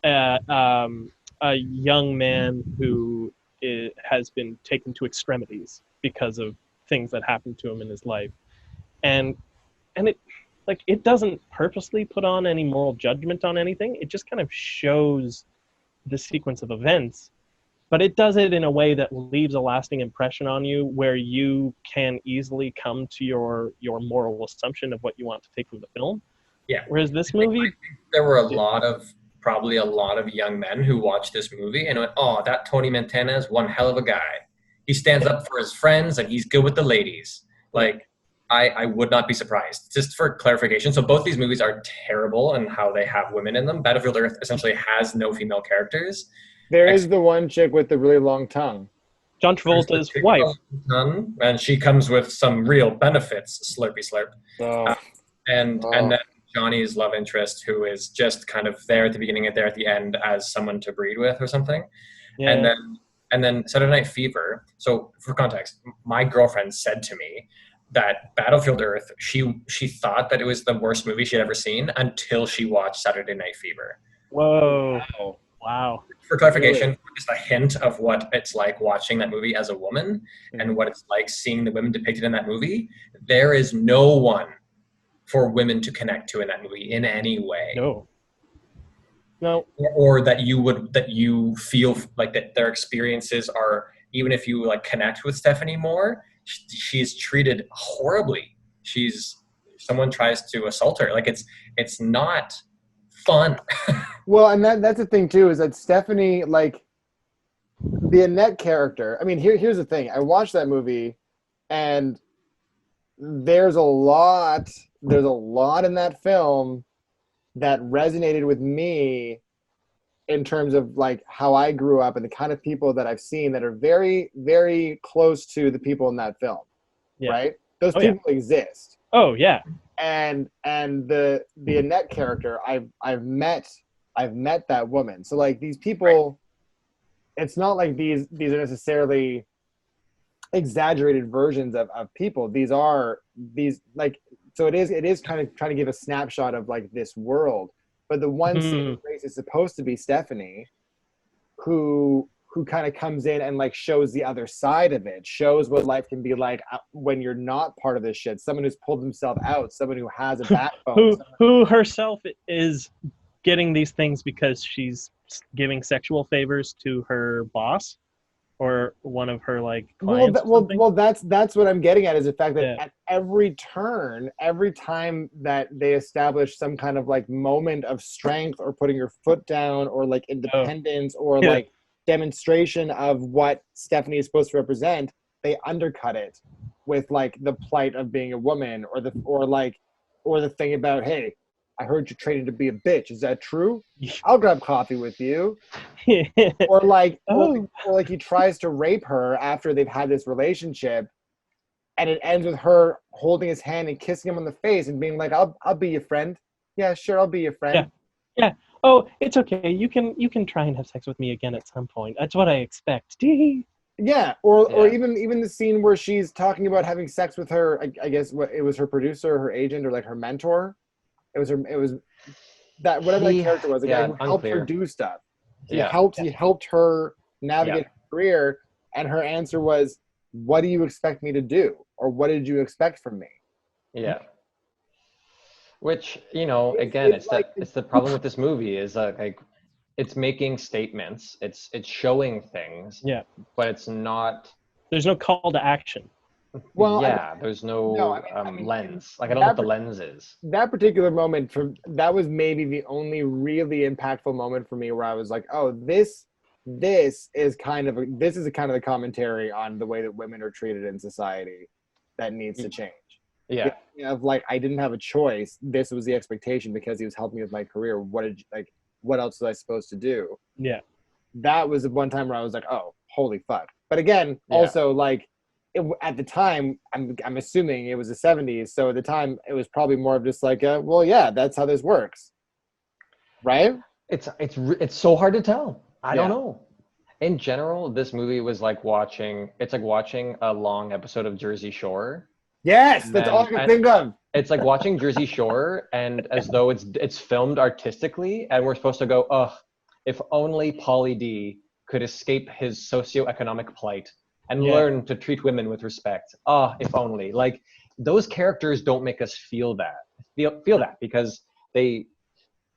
a young man who has been taken to extremities because of things that happened to him in his life, and it doesn't purposely put on any moral judgment on anything. It just kind of shows the sequence of events, but it does it in a way that leaves a lasting impression on you, where you can easily come to your moral assumption of what you want to take from the film. Yeah. Whereas this I movie, think there were probably a lot of young men who watched this movie and went, "Oh, that Tony Montana is one hell of a guy. He stands up for his friends and he's good with the ladies." Like, I would not be surprised. Just for clarification, so both these movies are terrible in how they have women in them. Battlefield Earth essentially has no female characters. There is the one chick with the really long tongue. John Travolta's wife. And she comes with some real benefits, slurpy slurp. Oh. And then Johnny's love interest, who is just kind of there at the beginning and there at the end as someone to breed with or something. Yeah. And then Saturday Night Fever. So for context, my girlfriend said to me that Battlefield Earth, she thought that it was the worst movie she had ever seen until she watched Saturday Night Fever. Whoa. Wow. For clarification, just a hint of what it's like watching that movie as a woman and what it's like seeing the women depicted in that movie. There is no one for women to connect to in that movie in any way. No. Or that you feel like that their experiences are, even if you like connect with Stephanie more, she's treated horribly. Someone tries to assault her. Like, it's not fun. Well, and that's the thing too, is that Stephanie, like, the Annette character. I mean, here's the thing. I watched that movie, and there's a lot in that film that resonated with me in terms of like how I grew up and the kind of people that I've seen that are very, very close to the people in that film. Yeah. Right? Those people exist. Oh yeah. And the Annette character, I've met that woman. So like these people, it's not like these are necessarily exaggerated versions of people. So it is kind of trying to give a snapshot of like this world. But the one saving grace is supposed to be Stephanie, who kind of comes in and like shows the other side of it, shows what life can be like when you're not part of this shit. Someone who's pulled himself out, someone who has a backbone. who herself is getting these things because she's giving sexual favors to her boss or one of her like clients. Well, that's what I'm getting at, is the fact that at every turn, every time that they establish some kind of like moment of strength or putting your foot down or like independence or like demonstration of what Stephanie is supposed to represent, they undercut it with like the plight of being a woman or the thing about, hey, I heard you're training to be a bitch. Is that true? I'll grab coffee with you. Or like he tries to rape her after they've had this relationship, and it ends with her holding his hand and kissing him on the face and being like, I'll be your friend. Yeah, sure, I'll be your friend. Yeah. Oh, it's okay. You can try and have sex with me again at some point. That's what I expect. Yeah, or even the scene where she's talking about having sex with her. I guess it was her producer, her agent, or like her mentor. It was that whatever that character was, the guy who helped her do stuff. He helped her navigate her career, and her answer was, "What do you expect me to do, or what did you expect from me?" Yeah. Which, again, it's the problem with this movie is like it's making statements, it's showing things, but it's not. There's no call to action. Well, yeah, there's no, I mean, lens. Like I don't know what the lens is. that particular moment that was maybe the only really impactful moment for me where I was like, oh, this is kind of the commentary on the way that women are treated in society that needs to change. Yeah. Of like, I didn't have a choice. This was the expectation because he was helping me with my career. What else was I supposed to do? Yeah. That was the one time where I was like, oh, holy fuck. But again, also like at the time, I'm assuming it was the 70s. So at the time it was probably more of just like, well, yeah, that's how this works. Right? It's so hard to tell. I don't know. In general, this movie was like watching a long episode of Jersey Shore. Yes, that's all I can think of. It's like watching Jersey Shore, and as though it's filmed artistically, and we're supposed to go, ugh, if only Pauly D could escape his socioeconomic plight and learn to treat women with respect. Ah, if only. Like those characters don't make us feel that because they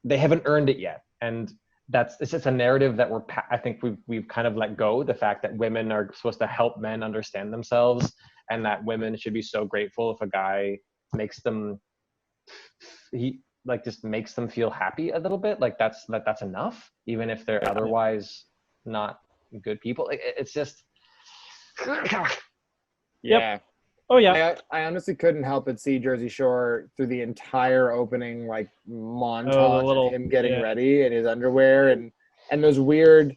haven't earned it yet, and it's just a narrative that I think we've kind of let go, the fact that women are supposed to help men understand themselves, and that women should be so grateful if a guy makes them just makes them feel happy a little bit, like that's enough, even if they're otherwise not good people. It's just yeah. Oh yeah. I honestly couldn't help but see Jersey Shore through the entire opening, like montage of him getting ready in his underwear, and those weird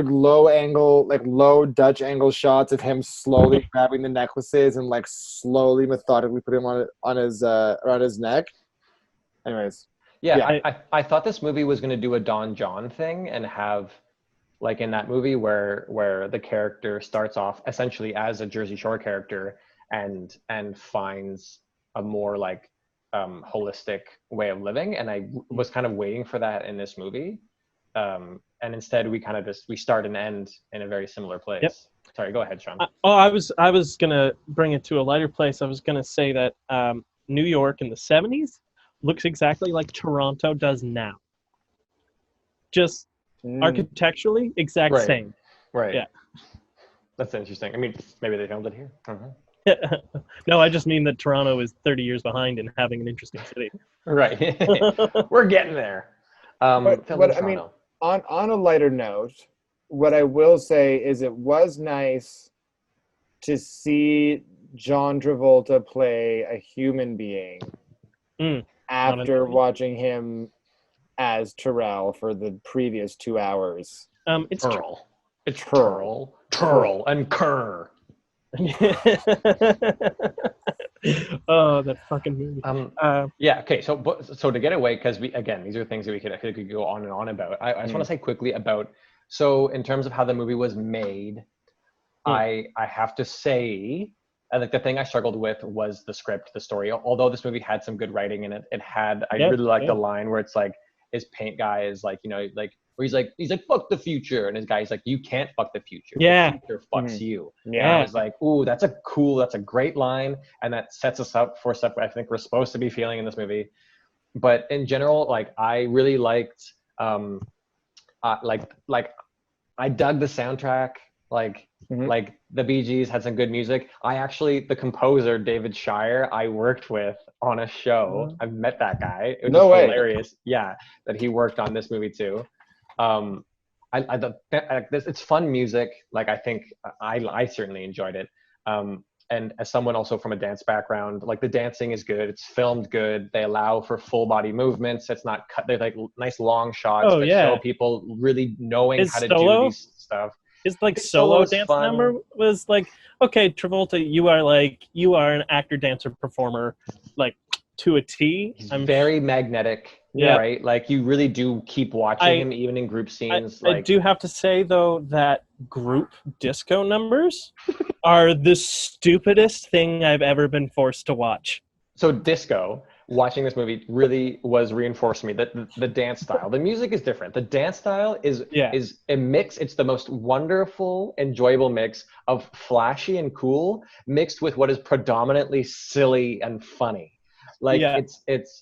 low Dutch angle shots of him slowly grabbing the necklaces and like slowly methodically putting them on his around his neck. Anyways. I thought this movie was going to do a Don John thing and have, like in that movie where the character starts off essentially as a Jersey Shore character and finds a more like holistic way of living, and I was kind of waiting for that in this movie, and instead we kind of we start and end in a very similar place. Yep. Sorry, go ahead, Sean. I was gonna bring it to a lighter place. I was gonna say that New York in the 70s looks exactly like Toronto does now. Just architecturally, same. Right. Yeah. That's interesting. I mean, maybe they filmed it here. No, I just mean that Toronto is 30 years behind in having an interesting city. Right. We're getting there. But I mean, on a lighter note, what I will say is it was nice to see John Travolta play a human being after watching him as Terrell for the previous 2 hours. It's Turl. It's Turl and Kerr. Oh, that fucking movie. Okay. So to get away, because these are things that we could go on and on about. I just want to say quickly about. So in terms of how the movie was made, I have to say, like the thing I struggled with was the script, the story. Although this movie had some good writing in it, I really liked the line where it's like, his paint guy is like, like where he's like fuck the future, and his guy's like, you can't fuck the future. Yeah. The future fucks you. Yeah. And I was like, ooh, that's a great line, and that sets us up for stuff I think we're supposed to be feeling in this movie. But in general, like I really liked like I dug the soundtrack. Like the Bee Gees had some good music. The composer David Shire, I worked with on a show. I've met that guy. It was hilarious. Yeah, that he worked on this movie too. It's fun music. Like I think I certainly enjoyed it. And as someone also from a dance background, like the dancing is good. It's filmed good. They allow for full body movements. It's not cut. They're like nice long shots that show people really knowing how to do these stuff. His like solo dance number was like, okay, Travolta, you are an actor, dancer, performer, like to a T. He's very magnetic, right? Like you really do keep watching him even in group scenes. I do have to say though that group disco numbers are the stupidest thing I've ever been forced to watch. So disco, watching this movie really was reinforcing me that the dance style, the music is different. The dance style is a mix. It's the most wonderful, enjoyable mix of flashy and cool mixed with what is predominantly silly and funny. Like it's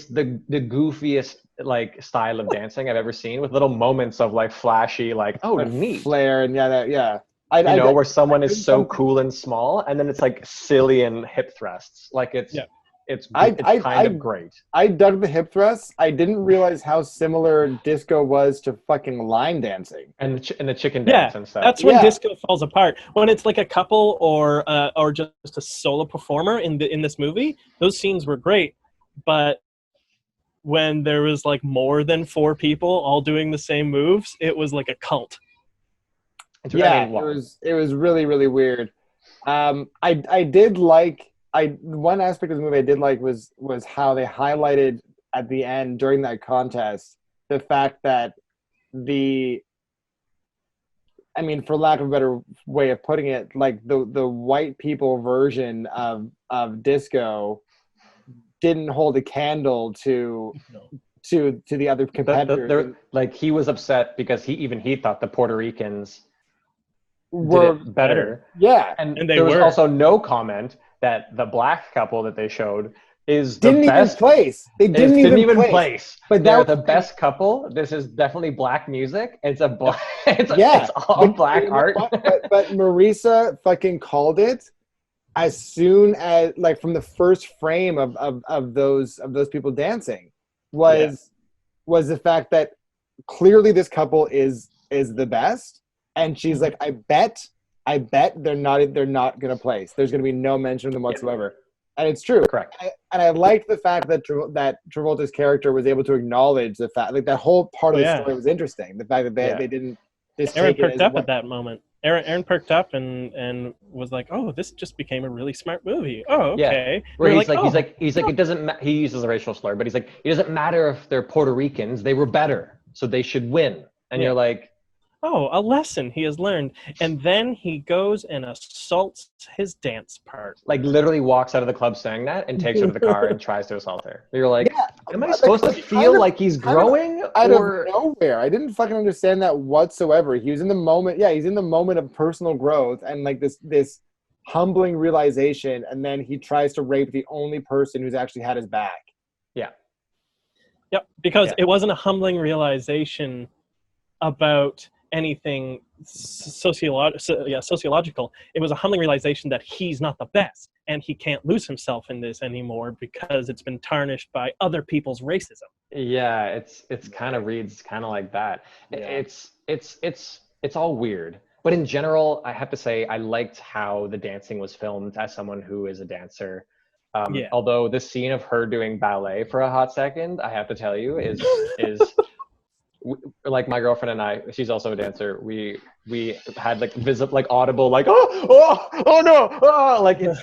the goofiest like style of dancing I've ever seen, with little moments of like flashy, like neat flair and where someone is so something. cool and small, and then it's like silly and hip thrusts. Like it's kind of great. I dug the hip thrusts. I didn't realize how similar disco was to fucking line dancing and the chicken dance and stuff. That's when disco falls apart. When it's like a couple or just a solo performer in this movie, those scenes were great. But when there was like more than 4 people all doing the same moves, it was like a cult. Yeah, it was really, really weird. I did like one aspect of the movie I did like was how they highlighted at the end during that contest the fact that for lack of a better way of putting it, like the white people version of disco didn't hold a candle to the other competitors. Like he was upset because he thought the Puerto Ricans were better. Yeah, and there was also no comment that the black couple that they showed didn't even place. They didn't even place. But they're the best couple. This is definitely black music. It's a black. It's all black art. But Marisa fucking called it as soon as, like, from the first frame of those people dancing was the fact that clearly this couple is the best. And she's like, I bet they're not gonna place. There's gonna be no mention of them whatsoever, and it's true. Correct. I like the fact that Travolta's character was able to acknowledge the fact, like that whole part of the story was interesting. The fact that they didn't just Aaron take it perked up at that moment. Aaron perked up and was like, "Oh, this just became a really smart movie." Oh, okay. Yeah. Where he's like, it doesn't. He uses a racial slur, but he's like, it doesn't matter if they're Puerto Ricans. They were better, so they should win. And you're like, oh, a lesson he has learned. And then he goes and assaults his dance part. Like literally walks out of the club saying that and takes her to the car and tries to assault her. You're like, am I supposed to feel like he's growing? Out of nowhere. I didn't fucking understand that whatsoever. He was in the moment. Yeah, he's in the moment of personal growth and like this humbling realization. And then he tries to rape the only person who's actually had his back. Yeah. Yep. Because it wasn't a humbling realization about anything sociological. It was a humbling realization that he's not the best and he can't lose himself in this anymore because it's been tarnished by other people's racism. Yeah, it's kind of reads kind of like that. Yeah. It's all weird, but in general, I have to say I liked how the dancing was filmed as someone who is a dancer. Although the scene of her doing ballet for a hot second, I have to tell you, is like my girlfriend and I, she's also a dancer. We had like audible like oh no, like it's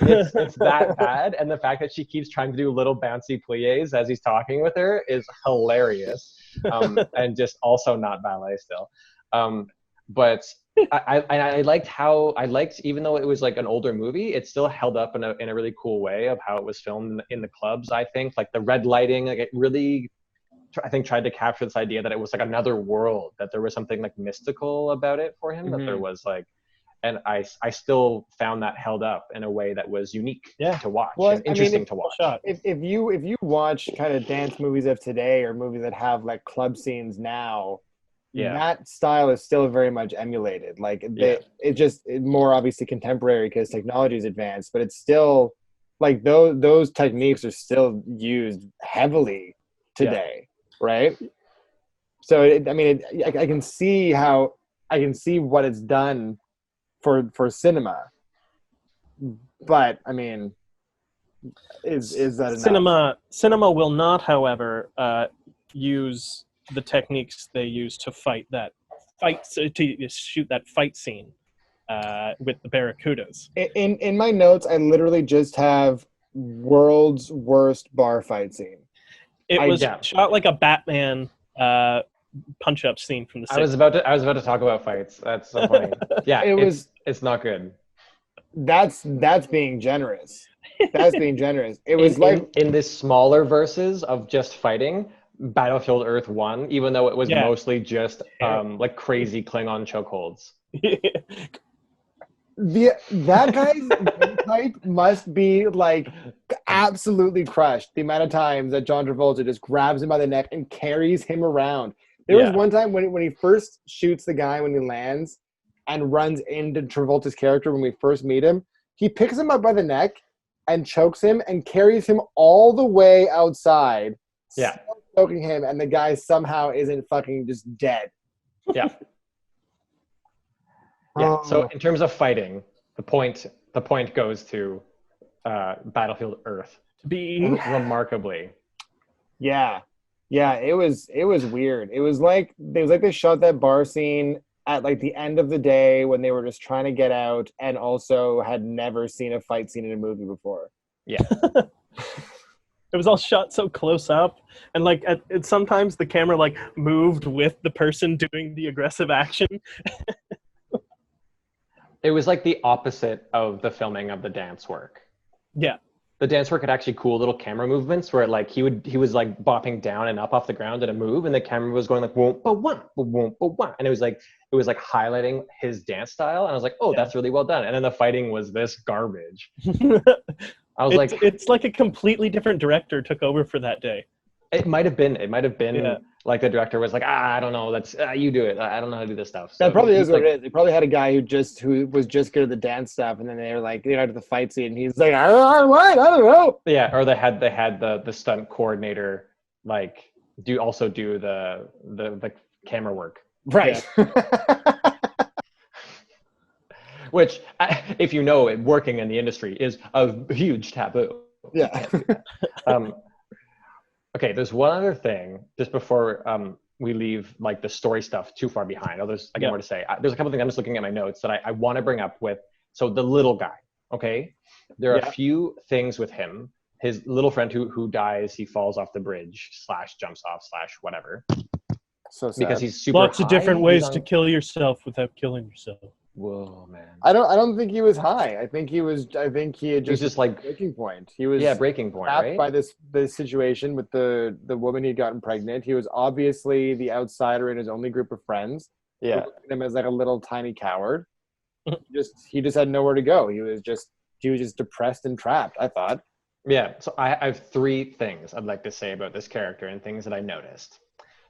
that bad. And the fact that she keeps trying to do little bouncy plies as he's talking with her is hilarious, and just also not ballet still. But I liked even though it was like an older movie, it still held up in a really cool way of how it was filmed in the clubs. I think like the red lighting, like it really, I think, tried to capture this idea that it was like another world, that there was something like mystical about it for him, that there was like, and I still found that held up in a way that was unique to watch, and interesting to watch. If you watch kind of dance movies of today or movies that have like club scenes now, that style is still very much emulated. Like it's more obviously contemporary because technology is advanced, but it's still like those techniques are still used heavily today. Right. So I can see what it's done for cinema, but I mean, is that enough? Cinema will not, however, use the techniques they use to shoot that fight scene with the Barracudas. In my notes, I literally just have world's worst bar fight scene. It was shot like a Batman punch-up scene from the 60s. I was about to talk about fights. That's so funny. Yeah, it's not good. That's being generous. That's being generous. It was in this smaller verses of just fighting, Battlefield Earth 1, even though it was mostly just like crazy Klingon chokeholds. That guy's type must be like absolutely crushed the amount of times that John Travolta just grabs him by the neck and carries him around. There was one time when he first shoots the guy when he lands, and runs into Travolta's character when we first meet him. He picks him up by the neck and chokes him and carries him all the way outside, Yeah. still choking him, and the guy somehow isn't fucking just dead. Yeah. Yeah. So in terms of fighting, the point goes to Battlefield Earth. To be Remarkably. Yeah. It was weird. It was like they shot that bar scene at like the end of the day when they were just trying to get out and also had never seen a fight scene in a movie before. Yeah. It was all shot so close up, and like sometimes the camera like moved with the person doing the aggressive action. It was like the opposite of the filming of the dance work. Yeah. The dance work had actually cool little camera movements where like he was like bopping down and up off the ground in a move, and the camera was going like whoom, ba, wah, ba, whoom, ba, wah. And it was like highlighting his dance style, and I was like, oh, that's really well done. And then the fighting was this garbage. I was it's like a completely different director took over for that day. It might have been Yeah. like the director was like, I don't know, that's you do it. I don't know how to do this stuff. So That probably is what like, it is. They probably had a guy who was just good at the dance stuff, and then they were like, they got to the fight scene, and he's like, I don't know. Yeah, or they had the stunt coordinator like do the camera work. Right. Which, if you know it, working in the industry is a huge taboo. Yeah. Okay, there's one other thing just before we leave like the story stuff too far behind. Oh, there's again more to say. There's a couple things I'm just looking at my notes that I want to bring up with. So the little guy, okay? There are a few things with him. His little friend who dies, he falls off the bridge / jumps off / whatever. So sad. Because he's super Lots of different high. ways to kill yourself without killing yourself. Whoa, man. I don't think he was high. I think he had just like breaking point. He was breaking point, trapped right? by this situation with the woman he'd gotten pregnant. He was obviously the outsider in his only group of friends. Yeah. Looked at him as like a little tiny coward. He just had nowhere to go. He was just depressed and trapped, I thought. Yeah. So I have 3 things I'd like to say about this character and things that I noticed.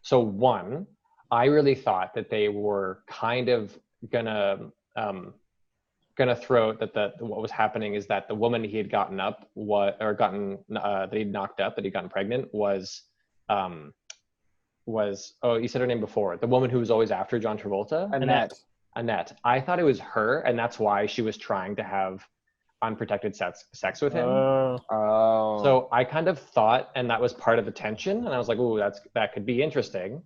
So one, I really thought that they were kind of gonna throw that what was happening is that the woman he had gotten up that he'd knocked up, that he'd gotten pregnant was you said her name before, the woman who was always after John Travolta. Annette. I thought it was her, and that's why she was trying to have unprotected sex with him. So I kind of thought, and that was part of the tension, and I was like, ooh, that could be interesting.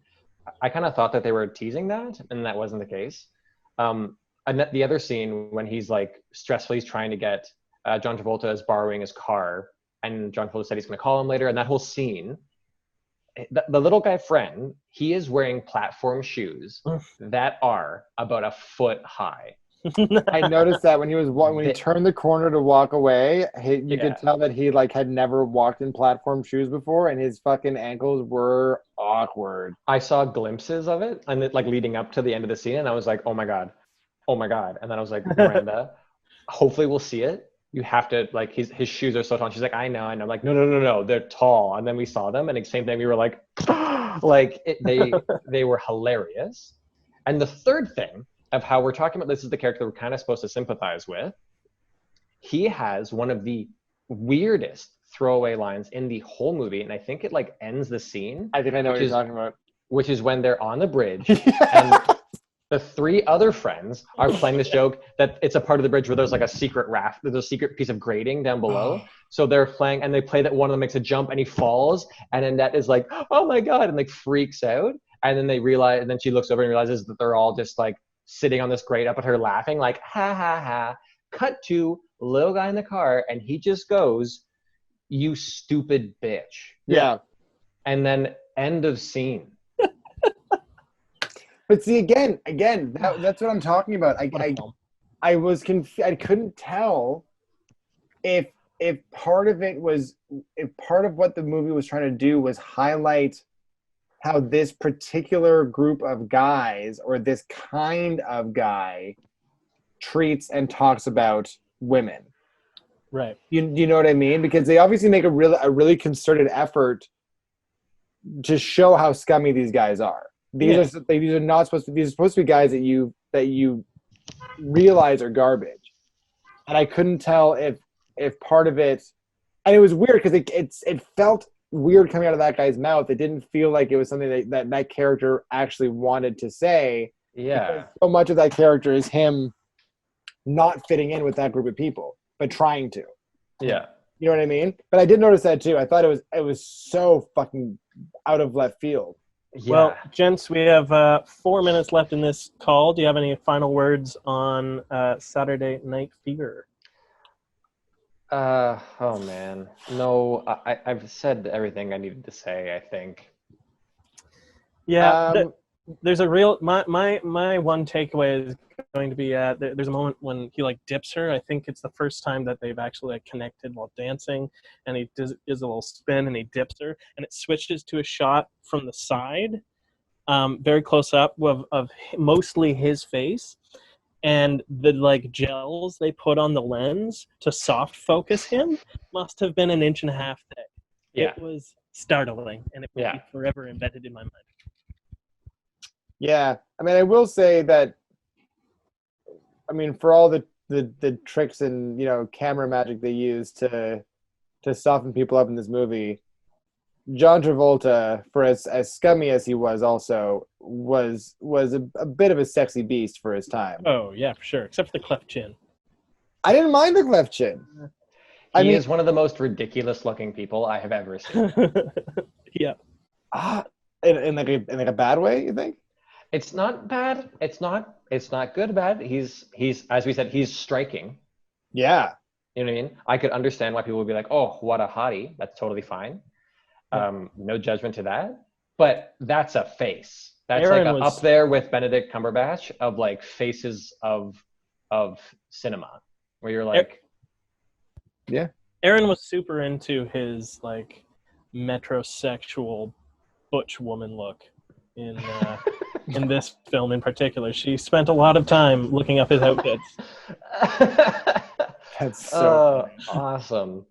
I kind of thought that they were teasing that, and that wasn't the case. And the other scene when he's like stressfully trying to get John Travolta is borrowing his car, and John Travolta said he's going to call him later, and that whole scene, the little guy friend, he is wearing platform shoes that are about a foot high. I noticed that when he turned the corner to walk away, you could tell that he like had never walked in platform shoes before, and his fucking ankles were awkward. I saw glimpses of it, and like leading up to the end of the scene, and I was like, oh my god, and then I was like, Miranda, hopefully we'll see it. You have to like his shoes are so tall. And she's like, I know. I'm like, no, they're tall. And then we saw them, and the same thing. We were like, they were hilarious. And the third thing of how we're talking about this is the character we're kind of supposed to sympathize with. He has one of the weirdest throwaway lines in the whole movie, and I think it like ends the scene. I think I know what you're talking about. Which is when they're on the bridge and the 3 other friends are playing this joke that it's a part of the bridge where there's like a secret raft, there's a secret piece of grating down below. So they're playing, and they play that one of them makes a jump and he falls, and Annette is like, oh my god, and like freaks out. And then they realize, and then she looks over and realizes that they're all just like sitting on this grate up at her laughing, like ha ha ha. Cut to little guy in the car, and he just goes, you stupid bitch. Yeah. And then end of scene. But see, again, that's what I'm talking about. I was confused. I couldn't tell if part of what the movie was trying to do was highlight how this particular group of guys or this kind of guy treats and talks about women. Right. You know what I mean? Because they obviously make a really concerted effort to show how scummy these guys are. These are supposed to be guys that you realize are garbage, and I couldn't tell if part of it, and it was weird because it felt weird coming out of that guy's mouth. It didn't feel like it was something that character actually wanted to say. Yeah. So much of that character is him not fitting in with that group of people, but trying to. Yeah. You know what I mean? But I did notice that too. I thought it was so fucking out of left field. Yeah. Well, gents, we have 4 minutes left in this call. Do you have any final words on Saturday Night Fever? Oh man, no. I've said everything I needed to say, I think. Yeah, there's a real my one takeaway is going to be there's a moment when he like dips her. I think it's the first time that they've actually like connected while dancing, and he does a little spin and he dips her, and it switches to a shot from the side, very close up of mostly his face. And the like gels they put on the lens to soft focus him must have been 1.5 inches thick. Yeah. It was startling, and it will Yeah. be forever embedded in my mind. Yeah, I mean, I will say that. I mean, for all the tricks and camera magic they use to soften people up in this movie, John Travolta, for as scummy as he was, also was a bit of a sexy beast for his time. Oh yeah, for sure. Except for the cleft chin. I didn't mind the cleft chin. He is one of the most ridiculous-looking people I have ever seen. Yeah. In like a bad way, you think? It's not bad. It's not good bad. He's as we said, he's striking. Yeah. You know what I mean? I could understand why people would be like, "Oh, what a hottie." That's totally fine. No judgment to that. But that's a face. That's Aaron up there with Benedict Cumberbatch of like faces of cinema, where you're like, yeah. Aaron was super into his like metrosexual butch woman look in this film in particular. She spent a lot of time looking up his outfits. That's so awesome.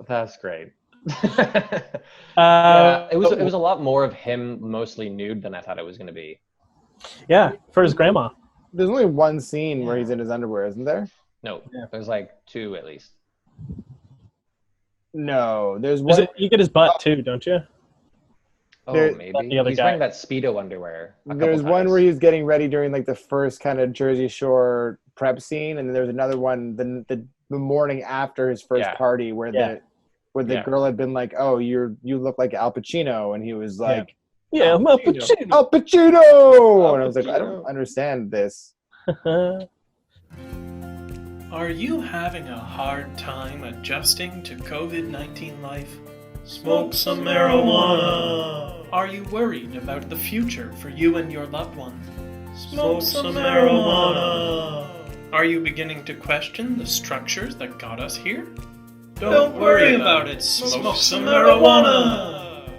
That's great. It was a lot more of him mostly nude than I thought it was going to be. Yeah, for his grandma. There's only one scene where he's in his underwear, isn't there? No, there's like 2 at least. No, there's one. You get his butt too, don't you? Oh, maybe. The other he's guy. wearing that Speedo underwear. There's one where he's getting ready during like the first kind of Jersey Shore prep scene, and then there's another one the morning after his first party where the girl had been like, "Oh, you look like Al Pacino," and he was like, "Yeah, I'm Al Pacino." Al Pacino, and I was like, "I don't understand this." Are you having a hard time adjusting to COVID-19 life? Smoke some marijuana. Are you worried about the future for you and your loved one? Smoke some marijuana. Are you beginning to question the structures that got us here? Don't worry about it. Smoke some marijuana.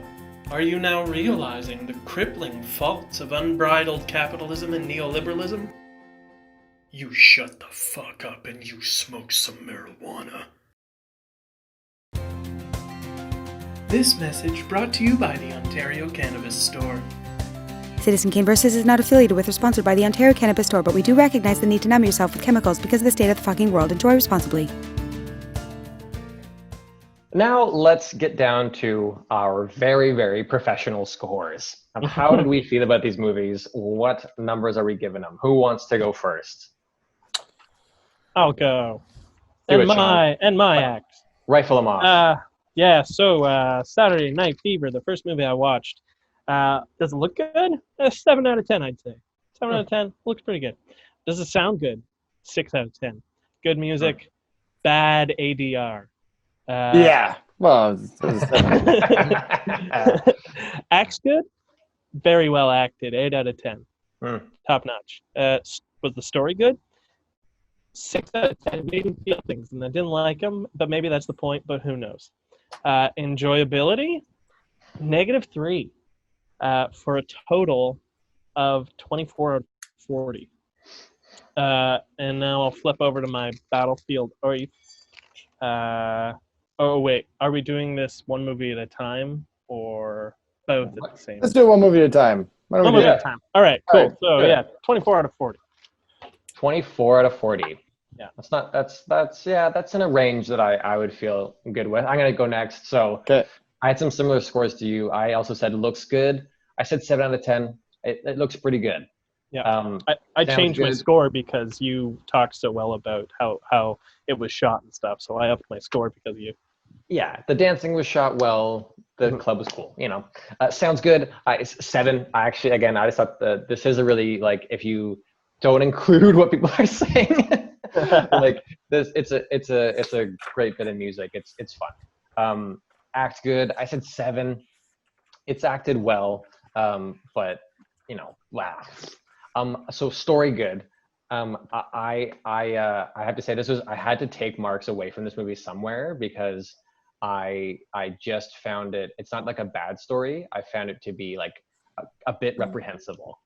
Are you now realizing the crippling faults of unbridled capitalism and neoliberalism? You shut the fuck up and you smoke some marijuana. This message brought to you by the Ontario Cannabis Store. Citizen Kane Versus is not affiliated with or sponsored by the Ontario Cannabis Store, but we do recognize the need to numb yourself with chemicals because of the state of the fucking world. Enjoy responsibly. Now let's get down to our very, very professional scores. How did we feel about these movies? What numbers are we giving them? Who wants to go first? I'll go. And my act. Rifle them off. Yeah, so Saturday Night Fever, the first movie I watched. Does it look good? 7 out of 10, I'd say. 7 out of 10. Looks pretty good. Does it sound good? 6 out of 10. Good music. Bad ADR. Yeah. Well, acts good? Very well acted. 8 out of 10. Top notch. Was the story good? 6 out of 10. Made me feel things, and I didn't like them, but maybe that's the point, but who knows. Enjoyability? -3. For a total of 24 out of 40. And now I'll flip over to my Battlefield. Oh, wait. Are we doing this one movie at a time or both at the same time? Let's do one movie at a time. One movie at a time. All right, cool. So, 24 out of 40. 24 out of 40. Yeah. That's in a range that I would feel good with. I'm gonna go next. So Okay. I had some similar scores to you. I also said looks good. I said 7 out of 10. It looks pretty good. Yeah. I sounds changed my good. score because you talked so well about how it was shot and stuff. So I upped my score because of you. Yeah, the dancing was shot well. The club was cool. Sounds good. It's 7. I actually, again, I just thought this is a really, like, if you don't include what people are saying, like this, it's a great bit of music. It's fun. Act good. I said 7. It's acted well, but wow. So story good. I have to say I had to take marks away from this movie somewhere because I just found it's not like a bad story. I found it to be like a bit reprehensible.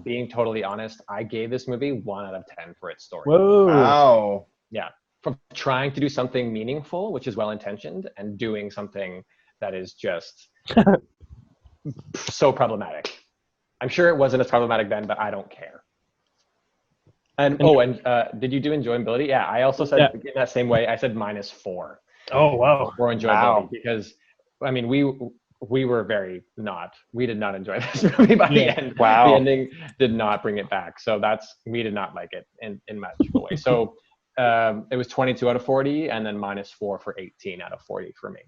Being totally honest, I gave this movie 1 out of 10 for its story. Whoa. Wow. Yeah, from trying to do something meaningful, which is well intentioned, and doing something that is just so problematic. I'm sure it wasn't as problematic then, but I don't care. And did you do enjoyability? Yeah, I also said in that same way. I said -4. Oh wow. For enjoyability, because I mean we were we did not enjoy this movie by the end. Wow. The ending did not bring it back. So we did not like it in much of a way. So it was 22 out of 40 and then -4 for 18 out of 40 for me.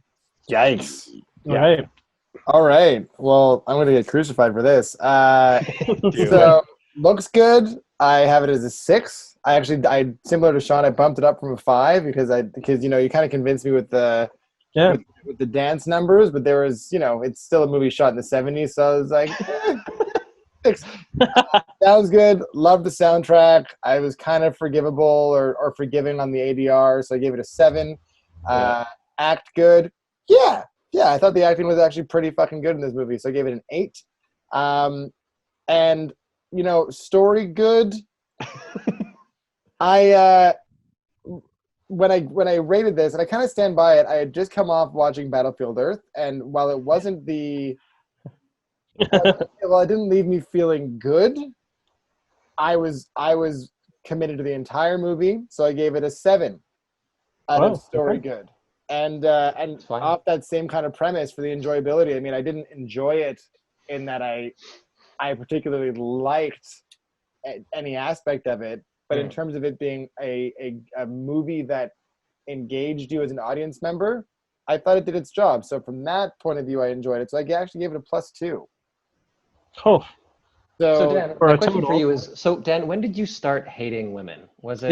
Yikes. Yeah. Right. All right. Well, I'm going to get crucified for this. So looks good. I have it as a 6. I similar to Sean, I bumped it up from a 5 because you kind of convinced me with the with the dance numbers, but there was it's still a movie shot in the 70s, so I was like 6. Sounds good. Love the soundtrack. I was kind of forgivable or forgiving on the ADR, so I gave it a 7. Act good. Yeah, I thought the acting was actually pretty fucking good in this movie, so I gave it an 8. And story good. When I rated this, and I kind of stand by it, I had just come off watching Battlefield Earth, and while it wasn't well, it didn't leave me feeling good. I was committed to the entire movie, so I gave it a 7 out of story good. And off that same kind of premise for the enjoyability. I mean, I didn't enjoy it in that I particularly liked any aspect of it, but in terms of it being a movie that engaged you as an audience member, I thought it did its job. So from that point of view, I enjoyed it. So I actually gave it a +2. Oh. So Dan, my question for you is: so Dan, when did you start hating women? Was it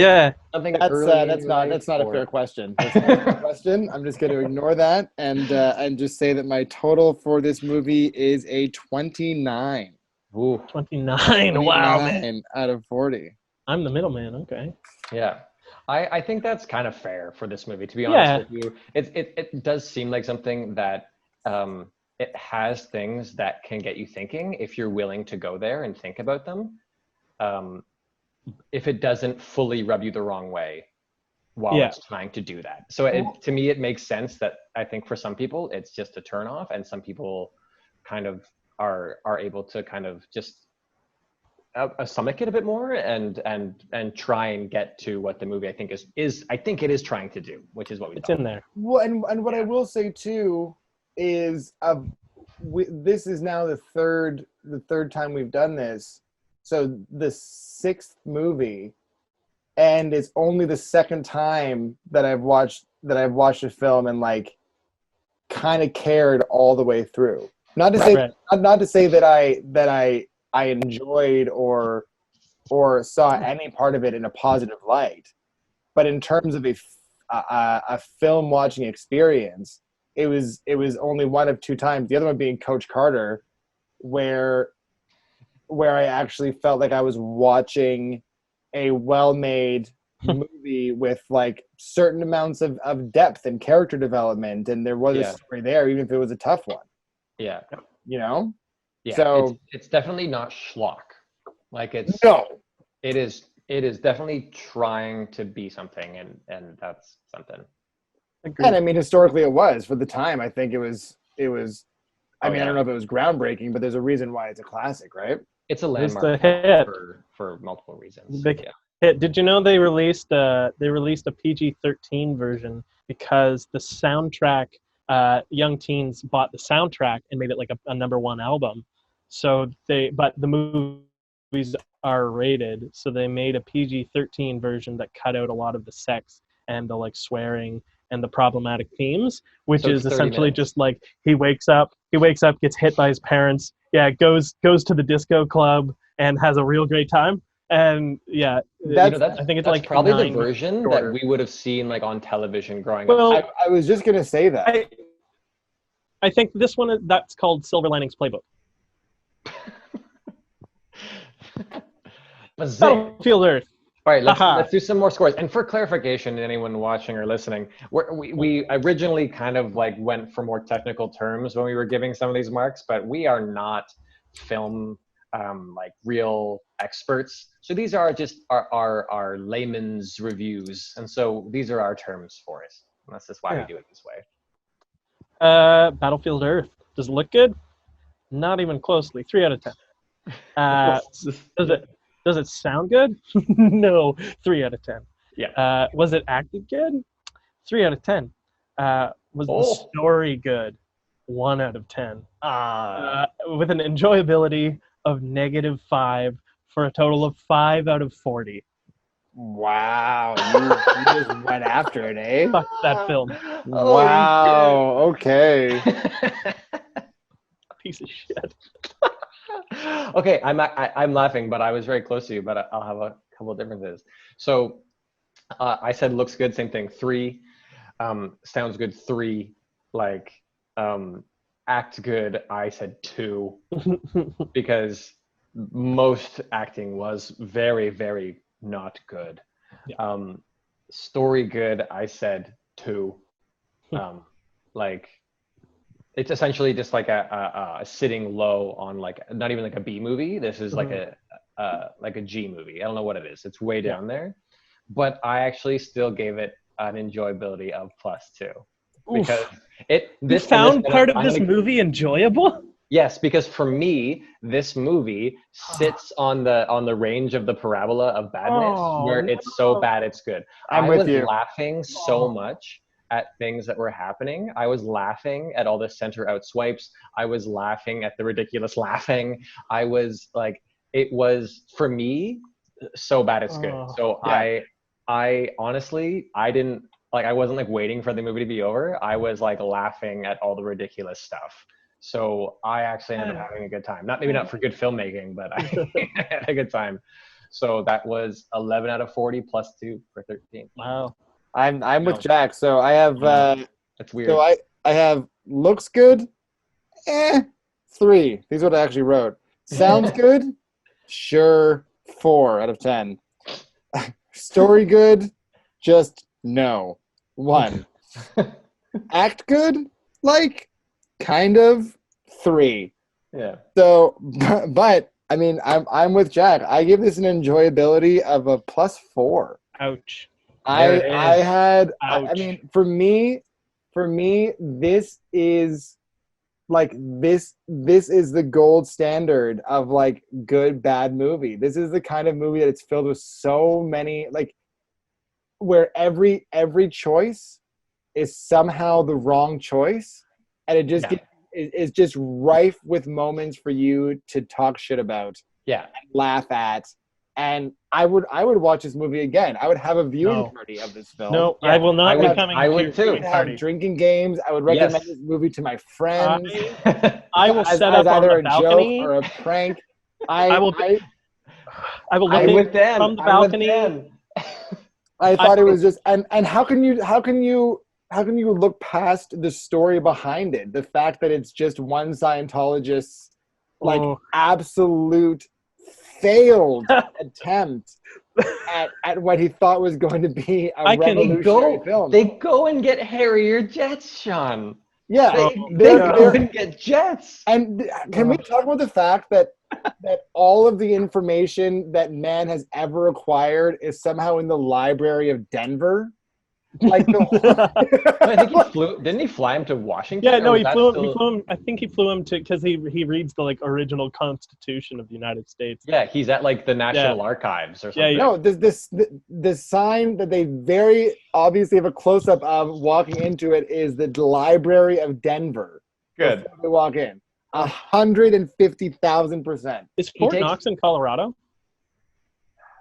something early? That's not a fair question. That's not a fair question. I'm just going to ignore that and just say that my total for this movie is a 29. Ooh. 29. Wow, man. Out of 40. I'm the middleman. Okay. Yeah. I think that's kind of fair for this movie, to be honest with you. It does seem like something that it has things that can get you thinking if you're willing to go there and think about them. If it doesn't fully rub you the wrong way while it's trying to do that. So to me, it makes sense that I think for some people it's just a turn off, and some people kind of are able to kind of just stomach it a bit more and try and get to what the movie I think it is trying to do, which is what it's in there. Well, and what I will say too is this is now the third time we've done this, so the 6th movie, and it's only the 2nd time that I've watched a film and like kind of cared all the way through. Not to say that I enjoyed or saw any part of it in a positive light, but in terms of a film watching experience, it was only one of 2 times. The other one being Coach Carter, where I actually felt like I was watching a well-made movie with like certain amounts of depth and character development, and there was a story there, even if it was a tough one. Yeah. Yeah. So it's definitely not schlock. Like it is definitely trying to be something, and that's something. Agreed. And I mean, historically it was. For the time, I think it was I don't know if it was groundbreaking, but there's a reason why it's a classic, right? It's a landmark the hit. for multiple reasons. Big hit. Did you know they released a PG-13 version because the soundtrack, young teens bought the soundtrack and made it like a number one album. But the movies are rated, so they made a PG-13 version that cut out a lot of the sex and the like swearing and the problematic themes, which So it's is 30 essentially minutes. just like he wakes up, gets hit by his parents, goes to the disco club and has a real great time. And You That's know, I think it's that's like probably the 9 minutes version shorter. that we would have seen like on television growing up. Well, I was just gonna say that. I think this one that's called Silver Linings Playbook. Battlefield Earth. All right, Haha. let's do some more scores. And for clarification, to anyone watching or listening, we originally kind of like went for more technical terms when we were giving some of these marks, but we are not film like real experts. So these are just our layman's reviews, and so these are our terms for it. And that's just why we do it this way. Battlefield Earth. Does it look good? Not even closely. 3 out of 10. Does it sound good? No. 3 out of 10. Yeah. Was it acted good? 3 out of 10. Was the story good? 1 out of 10. With an enjoyability of -5 for a total of 5 out of 40. Wow, you just went after it, eh? Fuck that film. Wow. Okay. Piece of shit. Okay, I'm laughing, but I was very close to you, but I'll have a couple of differences. So I said looks good, same thing. 3, sounds good. 3, like act good. I said 2 because most acting was very, very not good. Yeah. Story good. I said 2. Like it's essentially just like a sitting low on like not even like a B movie. This is like a G movie. I don't know what it is. It's way down there, but I actually still gave it an enjoyability of +2 because you found part of this movie enjoyable. Yes, because for me, this movie sits on the range of the parabola of badness, where it's so bad it's good. I was you. laughing so much at things that were happening. I was laughing at all the center out swipes. I was laughing at the ridiculous laughing. I was like, it was for me so bad it's good. So yeah. I honestly, I didn't like, I wasn't like waiting for the movie to be over. I was like laughing at all the ridiculous stuff. So I actually ended up having a good time. Maybe not for good filmmaking, but I had a good time. So that was 11 out of 40 +2 for 13. Wow. I'm with Jack. So I have that's weird. So I have looks good, 3. These are what I actually wrote. Sounds good, sure, 4 out of 10. Story good, just no, 1. Act good, like kind of 3. Yeah. So, but I mean, I'm with Jack. I give this an enjoyability of a +4. Ouch. I mean, for me, this is like this is the gold standard of like good bad movie. This is the kind of movie that it's filled with so many like where every choice is somehow the wrong choice, and it just is just rife with moments for you to talk shit about, and laugh at. And I would watch this movie again. I would have a viewing party of this film. No, I will not be coming. I would too. Have drinking games. I would recommend this movie to my friends. I will set up on the balcony. Joke or a prank. I will look in from the balcony. I thought it was just and how can you look past the story behind it? The fact that it's just one Scientologist's like absolute failed attempt at what he thought was going to be a revolutionary film. They go and get Harrier jets, Sean. Yeah, they go and get jets. And can we talk about the fact that all of the information that man has ever acquired is somehow in the Library of Denver? Like I think he flew. Didn't he fly him to Washington? Yeah, or no, was he that flew him. still- He flew him. I think he flew him to because he reads the like original Constitution of the United States. Yeah, he's at like the National Archives or Yeah, something. no, the sign that they very obviously have a close up of walking into it is the Library of Denver. Good. Before we walk in, 150,000%. Is Fort takes- Knox in Colorado?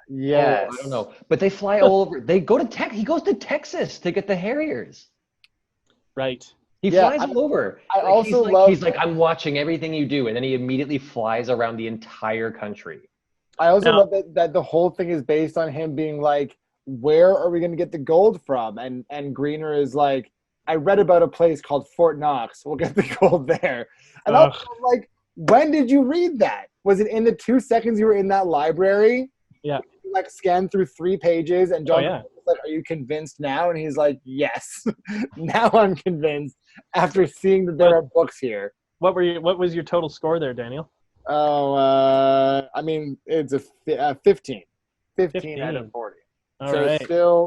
Yes. Oh, I don't know, but they fly all over. They go to Tech. He goes to Texas to get the Harriers. Right. He Yeah, flies all over. I also he's like, I'm watching everything you do, and then he immediately flies around the entire country. I also Now- love that the whole thing is based on him being like, where are we going to get the gold from? And Greener is like, I read about a place called Fort Knox. We'll get the gold there. And I was like, when did you read that? Was it in the 2 seconds you were in that library? Yeah. You, like scanned through 3 pages and John yeah. was like, are you convinced now? And he's like, yes. Now I'm convinced after seeing that there are books here. What was your total score there, Daniel? Oh, I mean, it's a 15. 15 out of 40. All So right.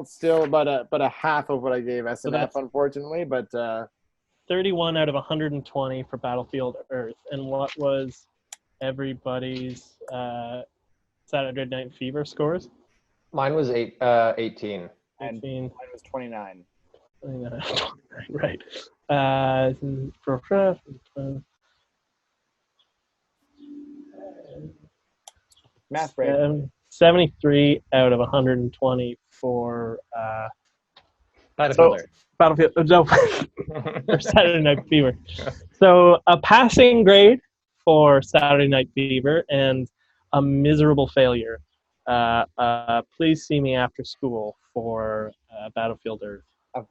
still about a half of what I gave SNF, that's- unfortunately, but 31 out of 120 for Battlefield Earth. And what was everybody's Saturday Night Fever scores? Mine was 18. and 18, mine was 29. 29, right. Math break. 73 out of 120 for Battlefield Earth. Battlefield. No, for Saturday Night Fever. So a passing grade for Saturday Night Fever and a miserable failure. Please see me after school for Battlefield Earth.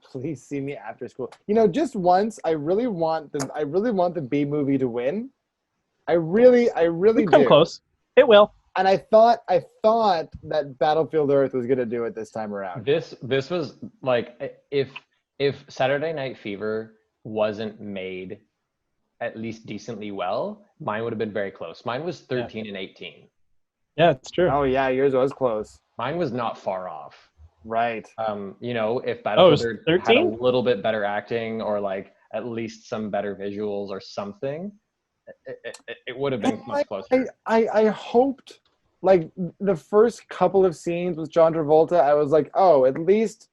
Please see me after school. You know, just once, I really want the B movie to win. I really We've come do. close. It will. And I thought that Battlefield Earth was gonna do it this time around. This was like if Saturday Night Fever wasn't made at least decently well, mine would have been very close. Mine was 13 and 18. Yeah, it's true. Oh yeah, yours was close. Mine was not far off. Right. You know, if it Battlefield was Earth had a 13? little bit better acting or like at least some better visuals or something, it would have been much closer. I hoped, like, the first couple of scenes with John Travolta, I was like, oh, at least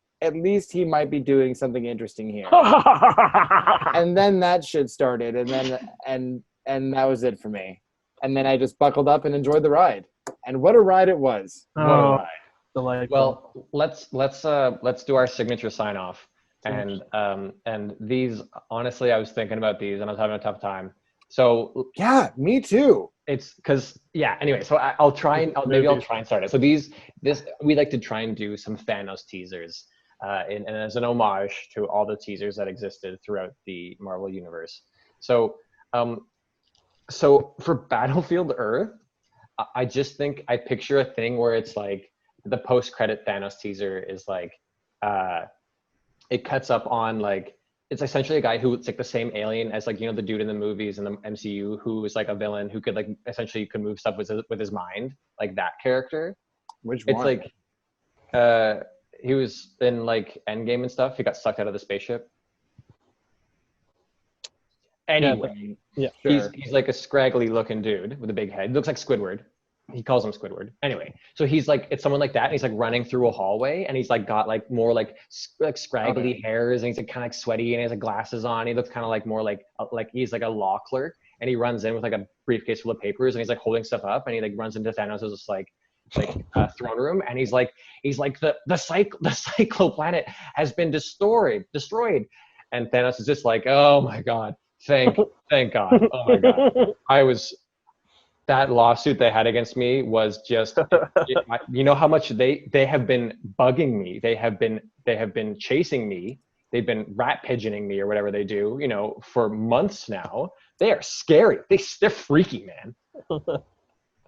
he might be doing something interesting here. And then that shit started, and that was it for me. And then I just buckled up and enjoyed the ride. And what a ride it was! What a Oh, ride! delightful. Well, let's do our signature sign off. And these, honestly, I was thinking about these and I was having a tough time. So Yeah, me too. it's because anyway, so I'll try and I'll try and start it. So we like to try and do some Thanos teasers and as an homage to all the teasers that existed throughout the Marvel universe. So for Battlefield Earth, I just think I picture a thing where it's like the post-credit Thanos teaser is like it cuts up on like it's essentially a guy who it's like the same alien as like, you know, the dude in the movies in the MCU who is like a villain who could like essentially could move stuff with his mind, like that character. Which It's one? like he was in like Endgame and stuff. He got sucked out of the spaceship. Anyway, Sure. he's like a scraggly looking dude with a big head. He looks like Squidward. He calls him Squidward. Anyway, so he's like, it's someone like that, and he's like running through a hallway, and he's like got like more like scraggly hairs, and he's like kind of like sweaty, and he has like glasses on. He looks kind of like more like he's like a law clerk, and he runs in with like a briefcase full of papers, and he's like holding stuff up, and he like runs into Thanos' like throne room, and he's like the Cyclo planet has been destroyed, and Thanos is just like, oh my god, thank God, oh my god, that lawsuit they had against me was just, you know how much they have been bugging me. They have been chasing me. They've been rat pigeoning me or whatever they do, you know, for months now. They are scary. They're freaky, man.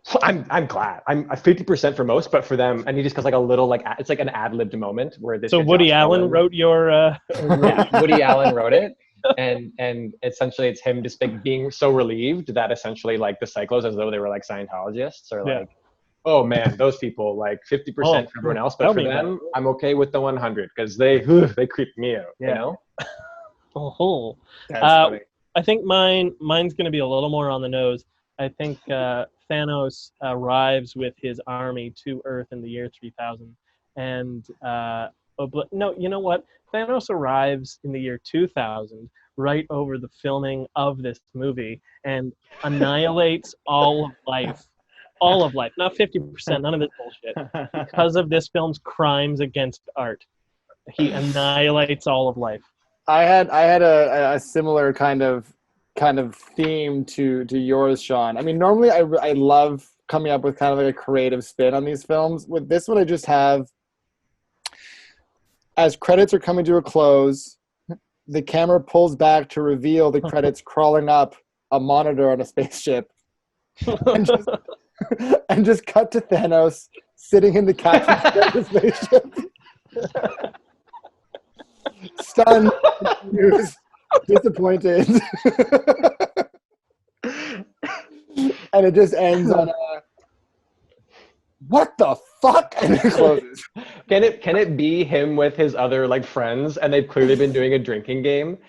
So I'm glad. I'm 50% for most, but for them, and he just goes like a little like it's like an ad-libbed moment where this. So Woody Allen wrote your. Yeah, Woody Allen wrote it. And essentially it's him just like being so relieved that essentially like the Cyclos, as though they were like Scientologists or like oh man, those people, like 50% for everyone else, but tell for me about them, I'm okay with the 100 because they creep me out, you know? Oh, That's funny. I think mine's going to be a little more on the nose. I think Thanos arrives with his army to Earth in the year 3000, and no, you know what? Thanos arrives in the year 2000, right over the filming of this movie, and annihilates all of life. All of life, not 50%, none of this bullshit. Because of this film's crimes against art, he annihilates all of life. I had a similar kind of theme to yours, Sean. I mean, normally I love coming up with kind of like a creative spin on these films. With this one, I just have, as credits are coming to a close, the camera pulls back to reveal the credits crawling up a monitor on a spaceship, and just cut to Thanos sitting in the captain's chair of the spaceship. Stunned, confused, disappointed. And it just ends on a, what the fuck? And it closes. Can it be him with his other like friends and they've clearly been doing a drinking game?